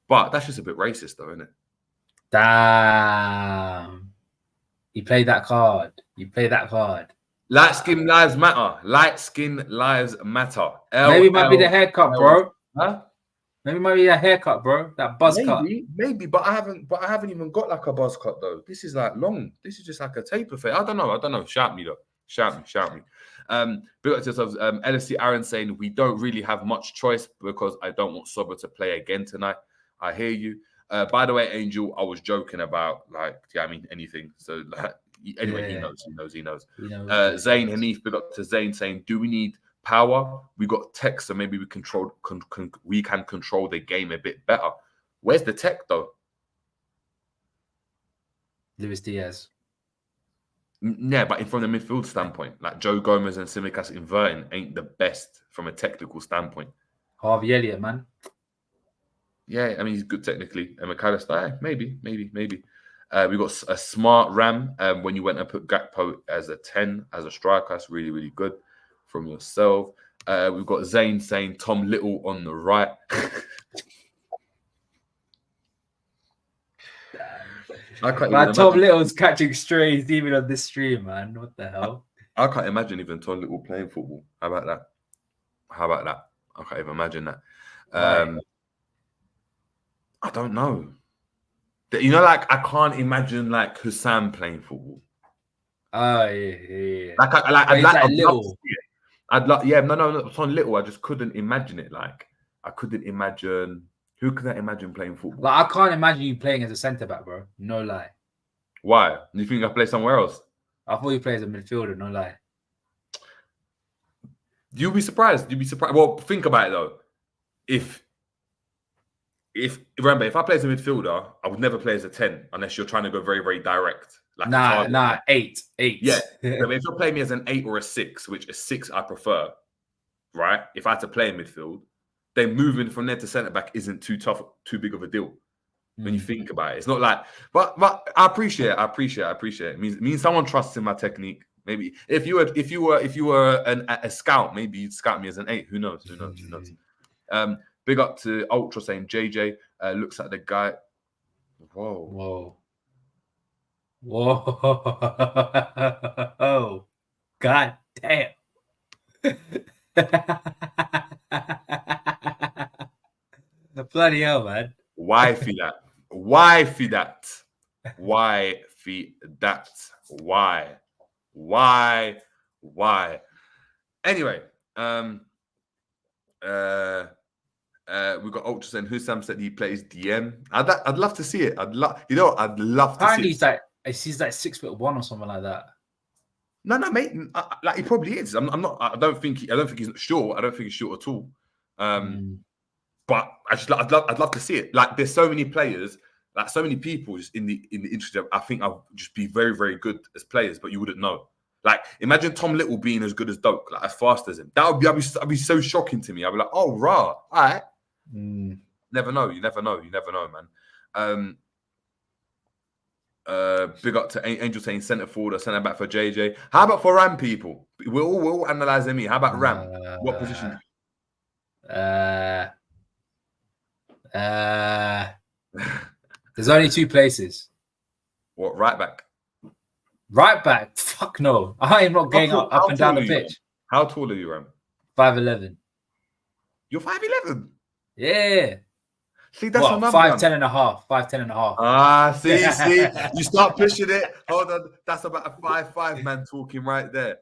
But that's just a bit racist, though, isn't it? Damn. You played that card. Light skin lives matter. Maybe it might be the haircut, bro. Huh? Maybe it might be a haircut, bro. That buzz cut. Maybe, but I haven't even got like a buzz cut though. This is like long. This is just like a taper fade. I don't know. Shout me though. Shout me. Big up to yourselves. LSC Aaron saying we don't really have much choice because I don't want Sober to play again tonight. I hear you. By the way, Angel, I was joking about anything. So like, anyway, Yeah. He knows. Zayn Hanif, big up to Zayn saying, do we need power? We got tech, so maybe we can control the game a bit better. Where's the tech though? Luis Diaz. Yeah, but from the midfield standpoint, like Joe Gomez and Tsimikas inverting ain't the best from a technical standpoint. Harvey Elliott, man. Yeah, I mean he's good technically. And McAllister, maybe. We got a smart Ram. When you went and put Gakpo as a 10 as a striker, that's really, really good from yourself. We've got Zayn saying Tom Little on the right. Tom Little's catching strays even on this stream, man. What the hell? I can't imagine even Tom Little playing football. How about that? I can't even imagine that. I don't know. You know, like I can't imagine like Hussam playing football. Oh yeah. I'd love to see it. Tom Little. I just couldn't imagine it. Like I couldn't imagine. Who could I imagine playing football? Like I can't imagine you playing as a centre back, bro. No lie. Why? Do you think I play somewhere else? I thought you played as a midfielder. No lie. You'd be surprised. Well, think about it though. If I play as a midfielder, I would never play as a 10 unless you're trying to go very, very direct. Like 8. Yeah. So if you're playing me as an 8 or a 6, which a 6 I prefer, right? If I had to play in midfield, then moving from there to centre back isn't too big of a deal. When you think about it, it's not like. But I appreciate it. It means someone trusts in my technique. Maybe if you were a scout, maybe you'd scout me as an 8. Who knows? Big up to Ultra saying JJ looks at the guy. Whoa. God damn. Bloody hell, man. Wifey that. Why? Anyway, we've got Ultra saying Hussam said he plays DM. I'd love to see it. I'd love to Apparently see it. he's like 6'1" or something like that. No, mate. Like he probably is. I don't think he's short. I don't think he's short at all. But I'd love to see it. Like, there's so many players, like so many people just in the industry. I think I'll just be very, very good as players, but you wouldn't know. Like, imagine Tom Little being as good as Doak, like as fast as him. That'd be so shocking to me. I'd be like, oh, rah, all right. Never know. You never know, man. Big up to Angel saying centre forward or centre back for JJ. How about for Ram, people? We're all analysing me. How about Ram? What position? There's only 2 places. What, right back? Right back? Fuck no. I am not getting up and down the pitch. How tall are you, Ram? 5'11". You're 5'11". Yeah. See, that's another 5'10" and a half. 5'10" and a half. Ah, see. You start pushing it. Hold on. That's about a 5'5" man talking right there.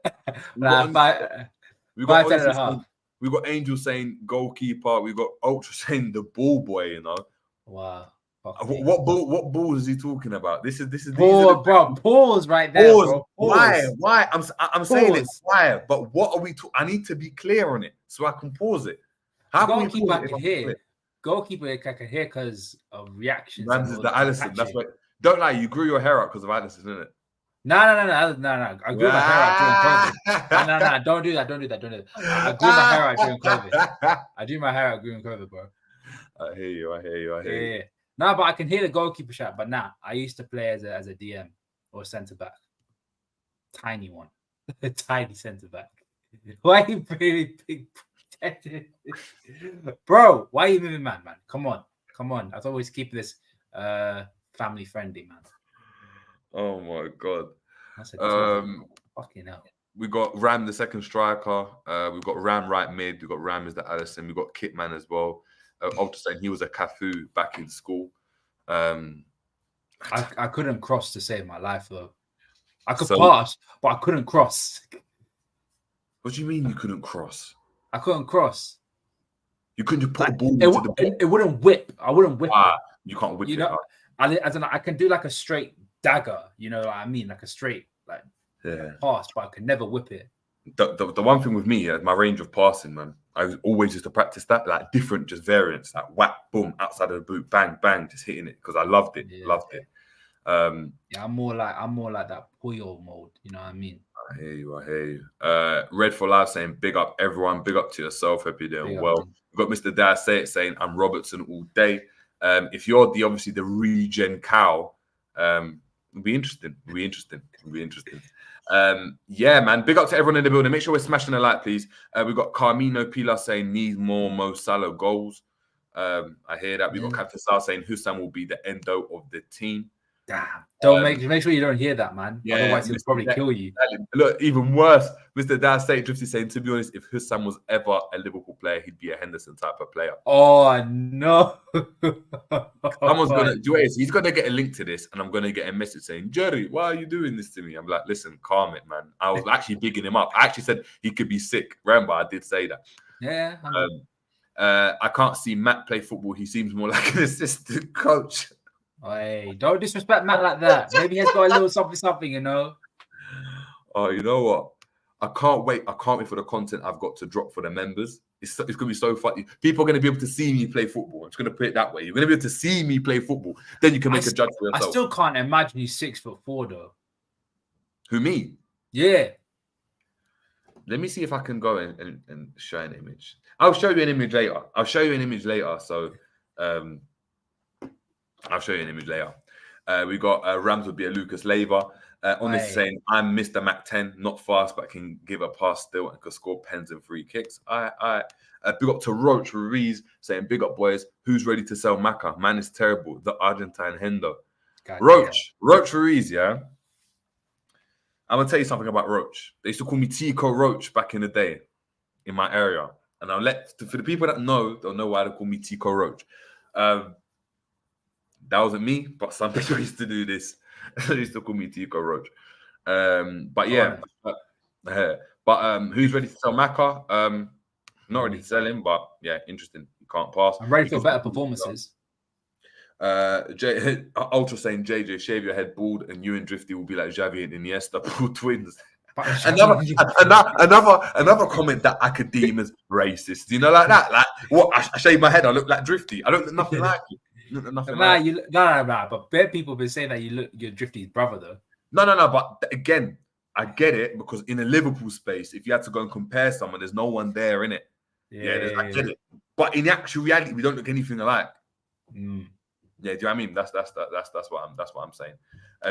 We got 5'10" and a half. We got Angel saying goalkeeper. We got Ultra saying the ball boy, you know. Wow. What ball is he talking about? This is bro. Pause right there. Pause. Bro. Why? I'm saying it. Why? But what are we? I need to be clear on it so I can pause it. How can we pause it? Goalkeeper, I can hear because of reactions. Ramsey's the Allison. That's what. Don't lie. You grew your hair out because of Allison, isn't it? No. I grew my hair out during COVID. No. Don't do that. I grew my hair out during COVID. I do my hair out during COVID, bro. I hear you. Yeah. No, but I can hear the goalkeeper shot. But I used to play as a DM or centre back. Tiny one. A tiny centre back. Why are you really big? Bro, why are you moving, man? Come on. I thought we'd keep this family friendly, man. Oh my god. Fucking hell. We got Ram, the second striker. We've got Ram right mid. We've got Ram as the Allison. We've got Kitman as well. Ultra saying he was a Cafu back in school. I couldn't cross to save my life though. I could pass, but I couldn't cross. What do you mean you couldn't cross? I couldn't cross. You couldn't just put a ball into the ball. It wouldn't whip. I wouldn't whip it. You can't whip it. I don't know. I can do like a straight dagger. You know what I mean? Like a straight pass, but I can never whip it. The one thing with me, my range of passing, man, I was always used to practice that, like different just variants, like whack, boom, outside of the boot, bang, bang, just hitting it because I loved it. Yeah. Loved it. I'm more like that Puyo mode. You know what I mean? I hear you. Red for Life saying, big up everyone, big up to yourself. Hope you're doing well. We've got Mr. Dare saying, I'm Robertson all day. If you're the regen cow, it'll be interesting. Yeah, man. Big up to everyone in the building. Make sure we're smashing a like, please. We've got Carmino Pilar saying needs more Mo Salah goals. I hear that. We've got Captain Sal saying Hussam will be the endo of the team. Damn. Don't make sure you don't hear that, man. Yeah, otherwise he'll probably kill you. Look, even worse, Mr. Dan State Drifty saying, to be honest, if Hussam was ever a Liverpool player, he'd be a Henderson type of player. Oh no. Someone's gonna do it. He's gonna get a link to this, and I'm gonna get a message saying, Jerry, why are you doing this to me? I'm like, listen, calm it, man. I was actually bigging him up. I actually said he could be sick. Remember, I did say that. Yeah. I can't see Matt play football. He seems more like an assistant coach. Hey, don't disrespect Matt like that. Maybe he's got a little something, you know. Oh, you know what? I can't wait for the content I've got to drop for the members. It's going to be so funny. People are going to be able to see me play football. I'm just going to put it that way. You're going to be able to see me play football. Then you can make a judgment for yourself. I still can't imagine he's 6'4" though. Who, me? Yeah. Let me see if I can go and show an image. I'll show you an image later. So, I'll show you an image later. We got Rams would be a Lucas Leiva. Honestly saying, I'm Mr. Mac 10, not fast, but can give a pass still and can score pens and free kicks. Big up to Roach Ruiz saying, big up, boys. Who's ready to sell Macca? Man is terrible. The Argentine Hendo. Roach Ruiz, yeah? I'm going to tell you something about Roach. They used to call me Tico Roach back in the day in my area. And for the people that know, they'll know why they call me Tico Roach. That wasn't me, but some people used to do this. They used to call me Tico Roach. But yeah. Who's ready to sell Macca? Not ready to sell him, but yeah, interesting. You can't pass. I'm ready for better performances. Ultra saying, JJ, shave your head bald and you and Drifty will be like Xavi and Iniesta, poor twins. Another comment that I could deem as racist. You know, like that. Like what? I shave my head. I look like Drifty. I don't look nothing like you. But bare people have been saying that you're Drifty's brother though. No. But again, I get it because in a Liverpool space, if you had to go and compare someone, there's no one there in it. I get it. But in actual reality, we don't look anything alike. Mm. Yeah, do you know what I mean? That's what I'm saying.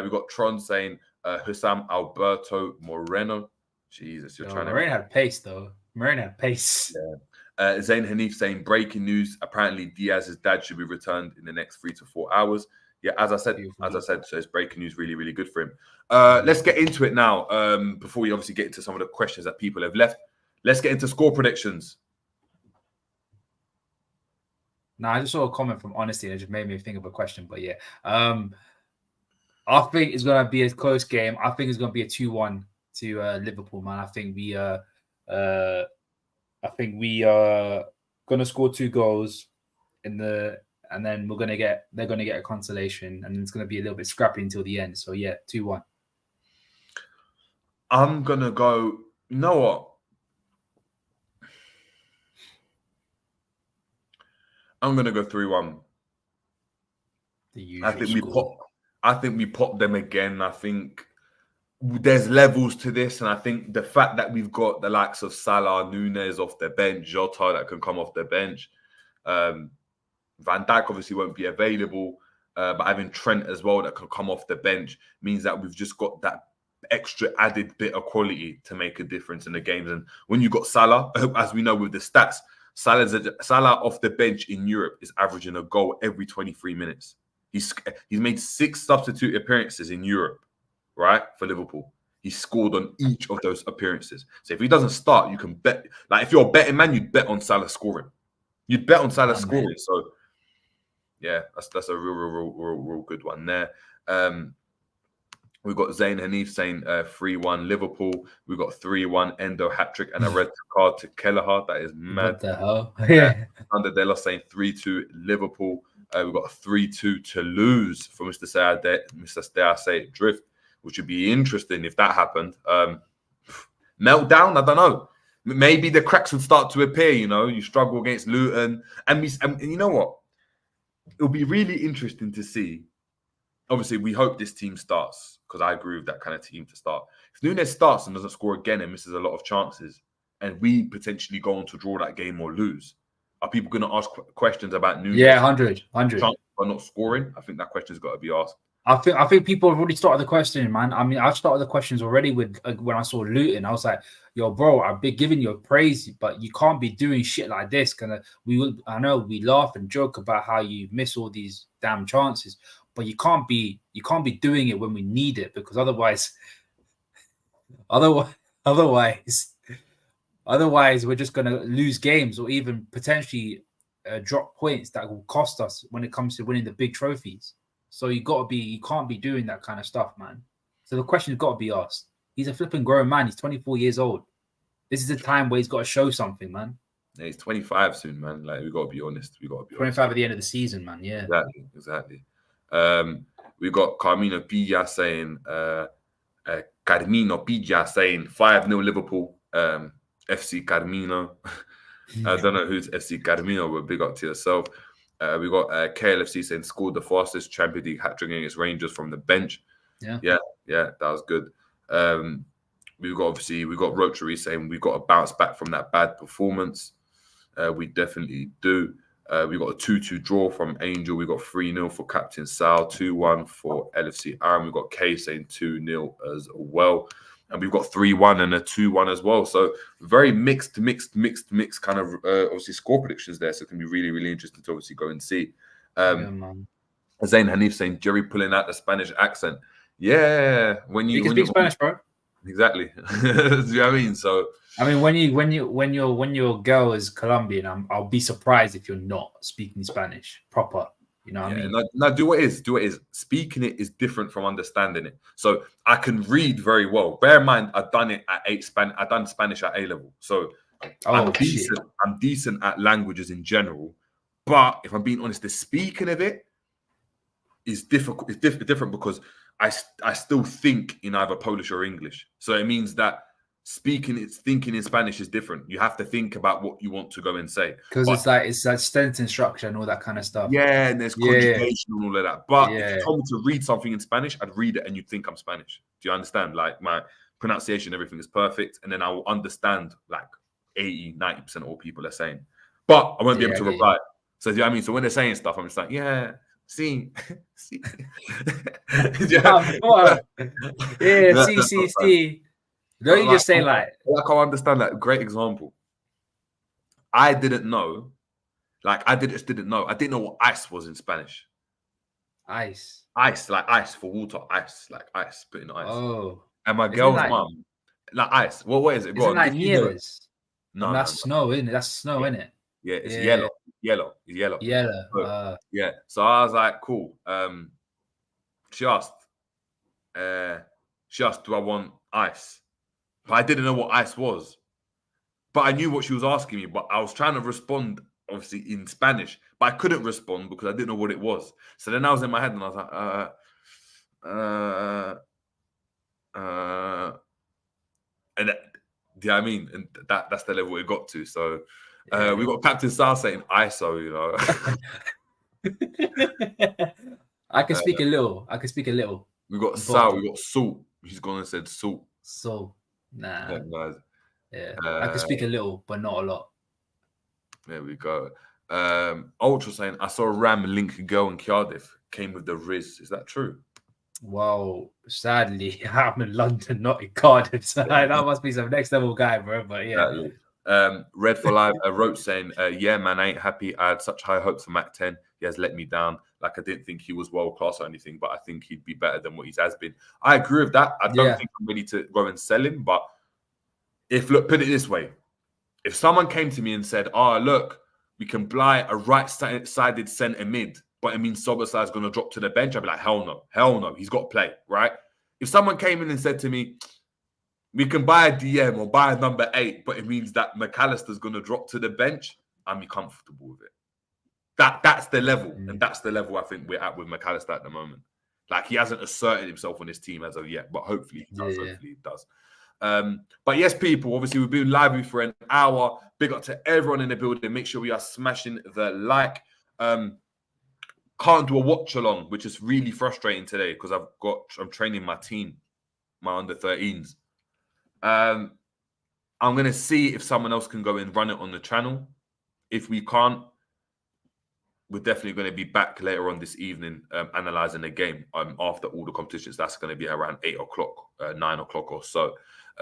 We got Tron saying Hussam Alberto Moreno. Jesus, you're trying to. Moreno had pace though. Moreno had pace. Yeah. Zayn Hanif saying breaking news. Apparently, Diaz's dad should be returned in the next 3 to 4 hours. Yeah, as I said, so it's breaking news. Really, really good for him. Let's get into it now. Before we obviously get into some of the questions that people have left, let's get into score predictions. No, I just saw a comment from Honesty and it just made me think of a question. But yeah, I think it's gonna be a close game. I think it's gonna be a 2-1 to Liverpool, man. I think we are gonna score 2 goals and then they're gonna get a consolation, and it's gonna be a little bit scrappy until the end. So yeah, 2-1. I'm gonna go. You know what? I'm gonna go 3-1. I think we pop them again. I think there's levels to this, and I think the fact that we've got the likes of Salah, Nunez off the bench, Jota that can come off the bench, Van Dijk obviously won't be available, but having Trent as well that can come off the bench means that we've just got that extra added bit of quality to make a difference in the games. And when you got Salah, as we know with the stats, Salah off the bench in Europe is averaging a goal every 23 minutes. He's made 6 substitute appearances in Europe, right, for Liverpool. He scored on each of those appearances. So if he doesn't start, you can bet. Like if you're a betting man, you'd bet on Salah scoring. You'd bet on Salah scoring. Man. So yeah, that's a real good one there. We've got Zayn Hanif saying 3-1 Liverpool. We've got 3-1 Endo hat-trick and a red card to Kelleher. That is mad. What the hell? Yeah. Under Della saying 3-2 Liverpool. We've got 3-2 Toulouse for Mr. Say Drift, which would be interesting if that happened. Meltdown? I don't know. Maybe the cracks would start to appear, you know. You struggle against Luton. And you know what? It'll be really interesting to see. Obviously, we hope this team starts because I agree with that kind of team to start. If Nunez starts and doesn't score again and misses a lot of chances, and we potentially go on to draw that game or lose, are people going to ask questions about Nunez? Yeah, 100. For not scoring? I think that question's got to be asked. I think people have already started the question, man. I mean, I've started the questions already with when I saw Luton. I was like, yo, bro, I've been giving you a praise, but you can't be doing shit like this. I know we laugh and joke about how you miss all these damn chances, but you can't be doing it when we need it, because otherwise we're just gonna lose games or even potentially drop points that will cost us when it comes to winning the big trophies. So you can't be doing that kind of stuff, man. So the question's got to be asked. He's a flipping grown man. He's 24 years old. This is a time where he's got to show something, man. Yeah, he's 25 soon, man. Like, we got to be honest. 25 at the end of the season, man. Yeah. Exactly. We got Carmino Pilla saying, 5-0 Liverpool. FC Carmino. I don't know who's FC Carmino, but big up to yourself. We got KLFC saying scored the fastest Champions League hat-trick against Rangers from the bench. Yeah, that was good. We got Rotary saying we've got to bounce back from that bad performance. We definitely do. We got a 2-2 draw from Angel. We got 3-0 for Captain Sal, 2-1 for LFC Aaron. We got K saying 2-0 as well. And we've got 3-1 and a 2-1 as well. So very mixed kind of obviously score predictions there. So it can be really, really interesting to obviously go and see. Zayn Hanif saying Jerry pulling out the Spanish accent. Yeah, when you speak Spanish, bro. Exactly. Do you know what I mean? So I mean, when your girl is Colombian, I'll be surprised if you're not speaking Spanish proper. You know what I mean? No, do what it is. Speaking it is different from understanding it. So I can read very well. Bear in mind, I've done it at I've done Spanish at A level. So I'm decent at languages in general. But if I'm being honest, the speaking of it is difficult. It's different because I still think in either Polish or English. So it means that thinking in Spanish is different. You have to think about what you want to go and say. Because it's like sentence structure and all that kind of stuff. Yeah, and there's conjugation and all of that. But if you told me to read something in Spanish, I'd read it and you'd think I'm Spanish. Do you understand? Like my pronunciation, everything is perfect. And then I will understand like 80, 90% of what people are saying. But I won't be able to reply. So do you know what I mean? So when they're saying stuff, I'm just like, yeah, see. Yeah, see. Don't you just say like I understand that. Great example. I didn't know. Like I just didn't know. I didn't know what ice was in Spanish. Ice, like ice for water. Ice, like ice, put in ice. Oh, and my girl's mum, like ice. What is it? Isn't like nieves? No, that's snow, isn't it? That's snow, isn't it? Yeah, it's yellow. It's yellow. Yellow. Yeah. So I was like, cool. She asked, do I want ice? But I didn't know what ice was. But I knew what she was asking me, but I was trying to respond, obviously, in Spanish. But I couldn't respond because I didn't know what it was. So then I was in my head and I was like, and that, do you know what I mean? And that's the level it got to. So we got Captain Sal saying ISO, you know. I can speak a little. We got Sal, we got Salt. He's gone and said Salt. So, nah. Yeah. I can speak a little, but not a lot. There we go. Ultra saying, I saw Ram link girl in Cardiff, came with the Riz. Is that true? Well, sadly, I'm in London, not in Cardiff. So that must be some next level guy, bro. But yeah. Exactly. Red for Life wrote saying, yeah, man, I ain't happy. I had such high hopes for Mac 10. He has let me down. Like, I didn't think he was world class or anything, but I think he'd be better than what he has been. I agree with that. I don't think I'm ready to go and sell him. But put it this way. If someone came to me and said, oh, look, we can buy a right-sided centre mid, but it means Szoboszlai is going to drop to the bench, I'd be like, hell no, he's got to play, right? If someone came in and said to me, we can buy a DM or buy a number 8, but it means that McAllister's going to drop to the bench, I'm comfortable with it. That's the level, and that's the level I think we're at with McAllister at the moment. Like, he hasn't asserted himself on his team as of yet, but hopefully he does. Hopefully he does. But yes, people, obviously we've been live for an hour. Big up to everyone in the building. Make sure we are smashing the like. Can't do a watch along, which is really frustrating today because I'm training my team, my under 13s. I'm going to see if someone else can go and run it on the channel. If we can't, we're definitely going to be back later on this evening analysing the game after all the competitions. That's going to be around 8 o'clock, 9 o'clock or so.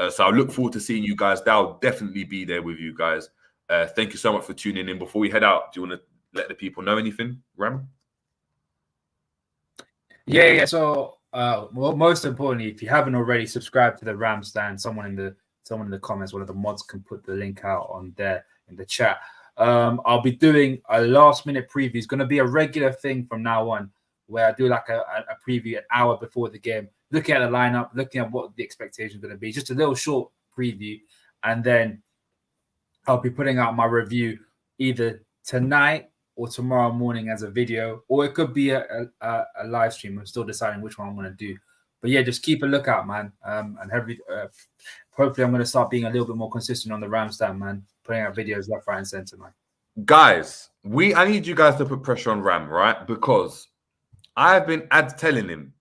So I look forward to seeing you guys. I'll definitely be there with you guys. Thank you so much for tuning in. Before we head out, do you want to let the people know anything, Ram? Yeah. So, well, most importantly, if you haven't already, subscribe to the Ram Stand. Someone in the comments, one of the mods can put the link out on there in the chat. I'll be doing a last-minute preview. It's going to be a regular thing from now on, where I do like a preview an hour before the game, looking at the lineup, looking at what the expectations are going to be, just a little short preview, and then I'll be putting out my review either tonight or tomorrow morning as a video, or it could be a live stream. I'm still deciding which one I'm going to do. But yeah, just keep a lookout, man. And hopefully I'm going to start being a little bit more consistent on the Ram Stand, man. Putting out videos left, right, and center, man. Guys, I need you guys to put pressure on Ram, right? Because I've been telling him,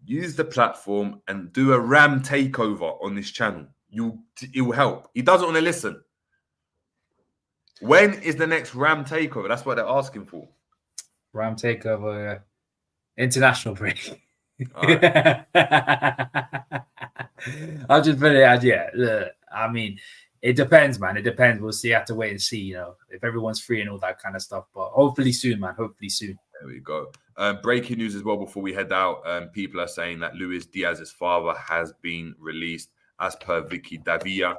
use the platform and do a Ram takeover on this channel. It will help. He doesn't want to listen. When is the next Ram takeover? That's what they're asking for. Ram takeover, international break. Right. I'll just put it out. Yeah, I mean, it depends, man. It depends. We'll see. Have to wait and see, you know, if everyone's free and all that kind of stuff. But hopefully soon, man. Hopefully soon. There we go. Breaking news as well before we head out. People are saying that Luis Diaz's father has been released as per Vicky Davila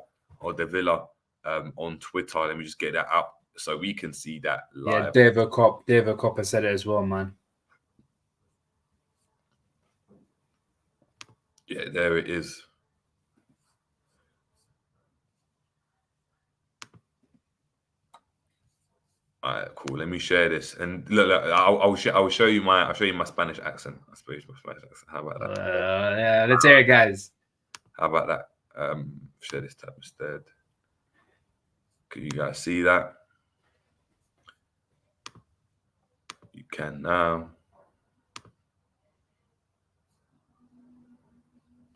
on Twitter. Let me just get that up so we can see that live. Yeah, David Copper said it as well, man. Yeah, there it is. All right, cool. Let me share this. And look, I'll show you my Spanish accent. I suppose my Spanish accent. How about that? Yeah, let's hear it, guys. How about that? Share this tab instead. Can you guys see that? You can now.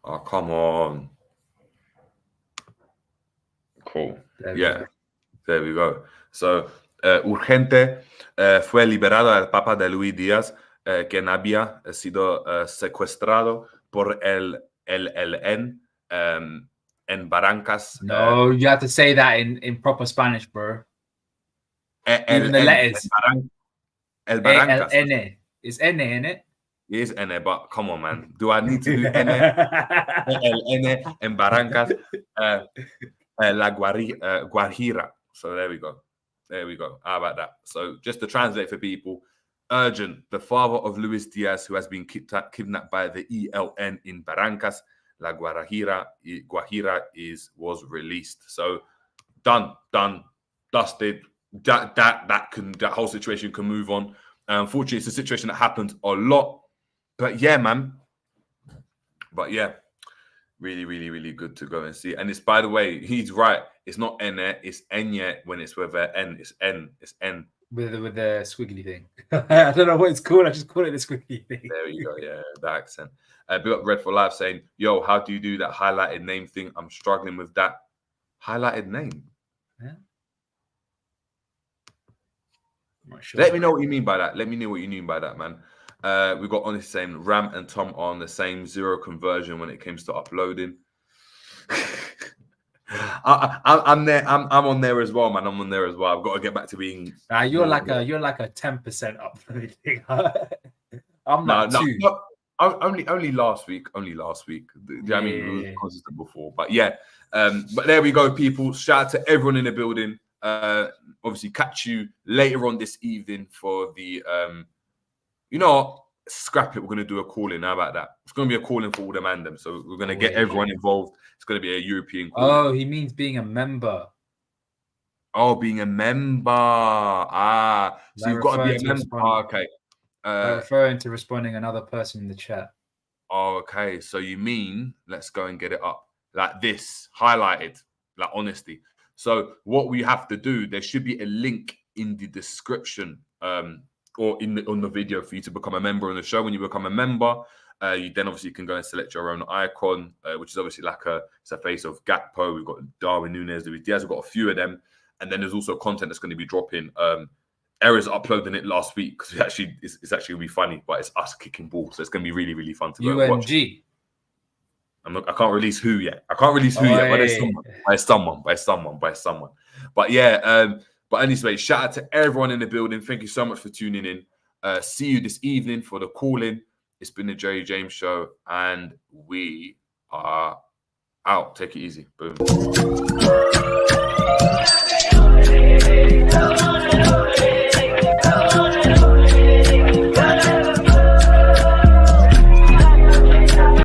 Oh, come on. Cool. Yeah, there we go. So, urgente, fue liberado el Papa de Luis Díaz, quien había sido secuestrado por el LN en Barrancas. No, you have to say that in proper Spanish, bro. Even the letters. El Barrancas. N. It's N, isn't it? It is N, but come on, man. Do I need to do N? N en Barrancas. La Guajira. So there we go. There we go. How about that? So just to translate for people, urgent. The father of Luis Diaz, who has been kidnapped by the ELN in Barrancas, La Guajira was released. So done, dusted. That whole situation can move on. Unfortunately, it's a situation that happens a lot. But yeah, man. But yeah, really, really, really good to go and see. And it's, by the way, he's right. It's not N, it's N when it's with N. It's N. It's N. With the squiggly thing. I don't know what it's called. I just call it the squiggly thing. There you go. Yeah, the accent. Big up Red for Life saying, yo, how do you do that highlighted name thing? I'm struggling with that. Highlighted name? Yeah. Not sure. Let me know what you mean by that. Let me know what you mean by that, man. We got Honest saying Ram and Tom are on the same 0 conversion when it comes to uploading. I'm there. I'm on there as well, man. I'm on there as well. I've got to get back to being. You're like a 10% uploading. I'm not two. No, only last week. Only last week. I mean, it was consistent before, but yeah. But there we go, people. Shout out to everyone in the building. Obviously, catch you later on this evening for the. You know what? Scrap it. We're going to do a call-in. How about that? It's going to be a call-in for all the mandem. So we're going to get everyone involved. It's going to be a European call. Oh, he means being a member. Oh, being a member. Ah. So you've got to be a member. Oh, okay. Referring to responding another person in the chat. Oh, okay. So you mean, let's go and get it up. Like this. Highlighted. Like honesty. So what we have to do, there should be a link in the description. Or on the video for you to become a member on the show. When you become a member, you then obviously can go and select your own icon, which is obviously like it's a face of Gakpo. We've got Darwin Núñez, Luis Diaz. We've got a few of them, and then there's also content that's going to be dropping. Errors uploading it last week because it's actually gonna be funny, but it's us kicking balls, so it's gonna be really, really fun to go and watch. I can't release who yet. But it's someone. But yeah. But anyway, shout out to everyone in the building. Thank you so much for tuning in. See you this evening for the call-in. It's been the Jerry James Show, and we are out. Take it easy. Boom.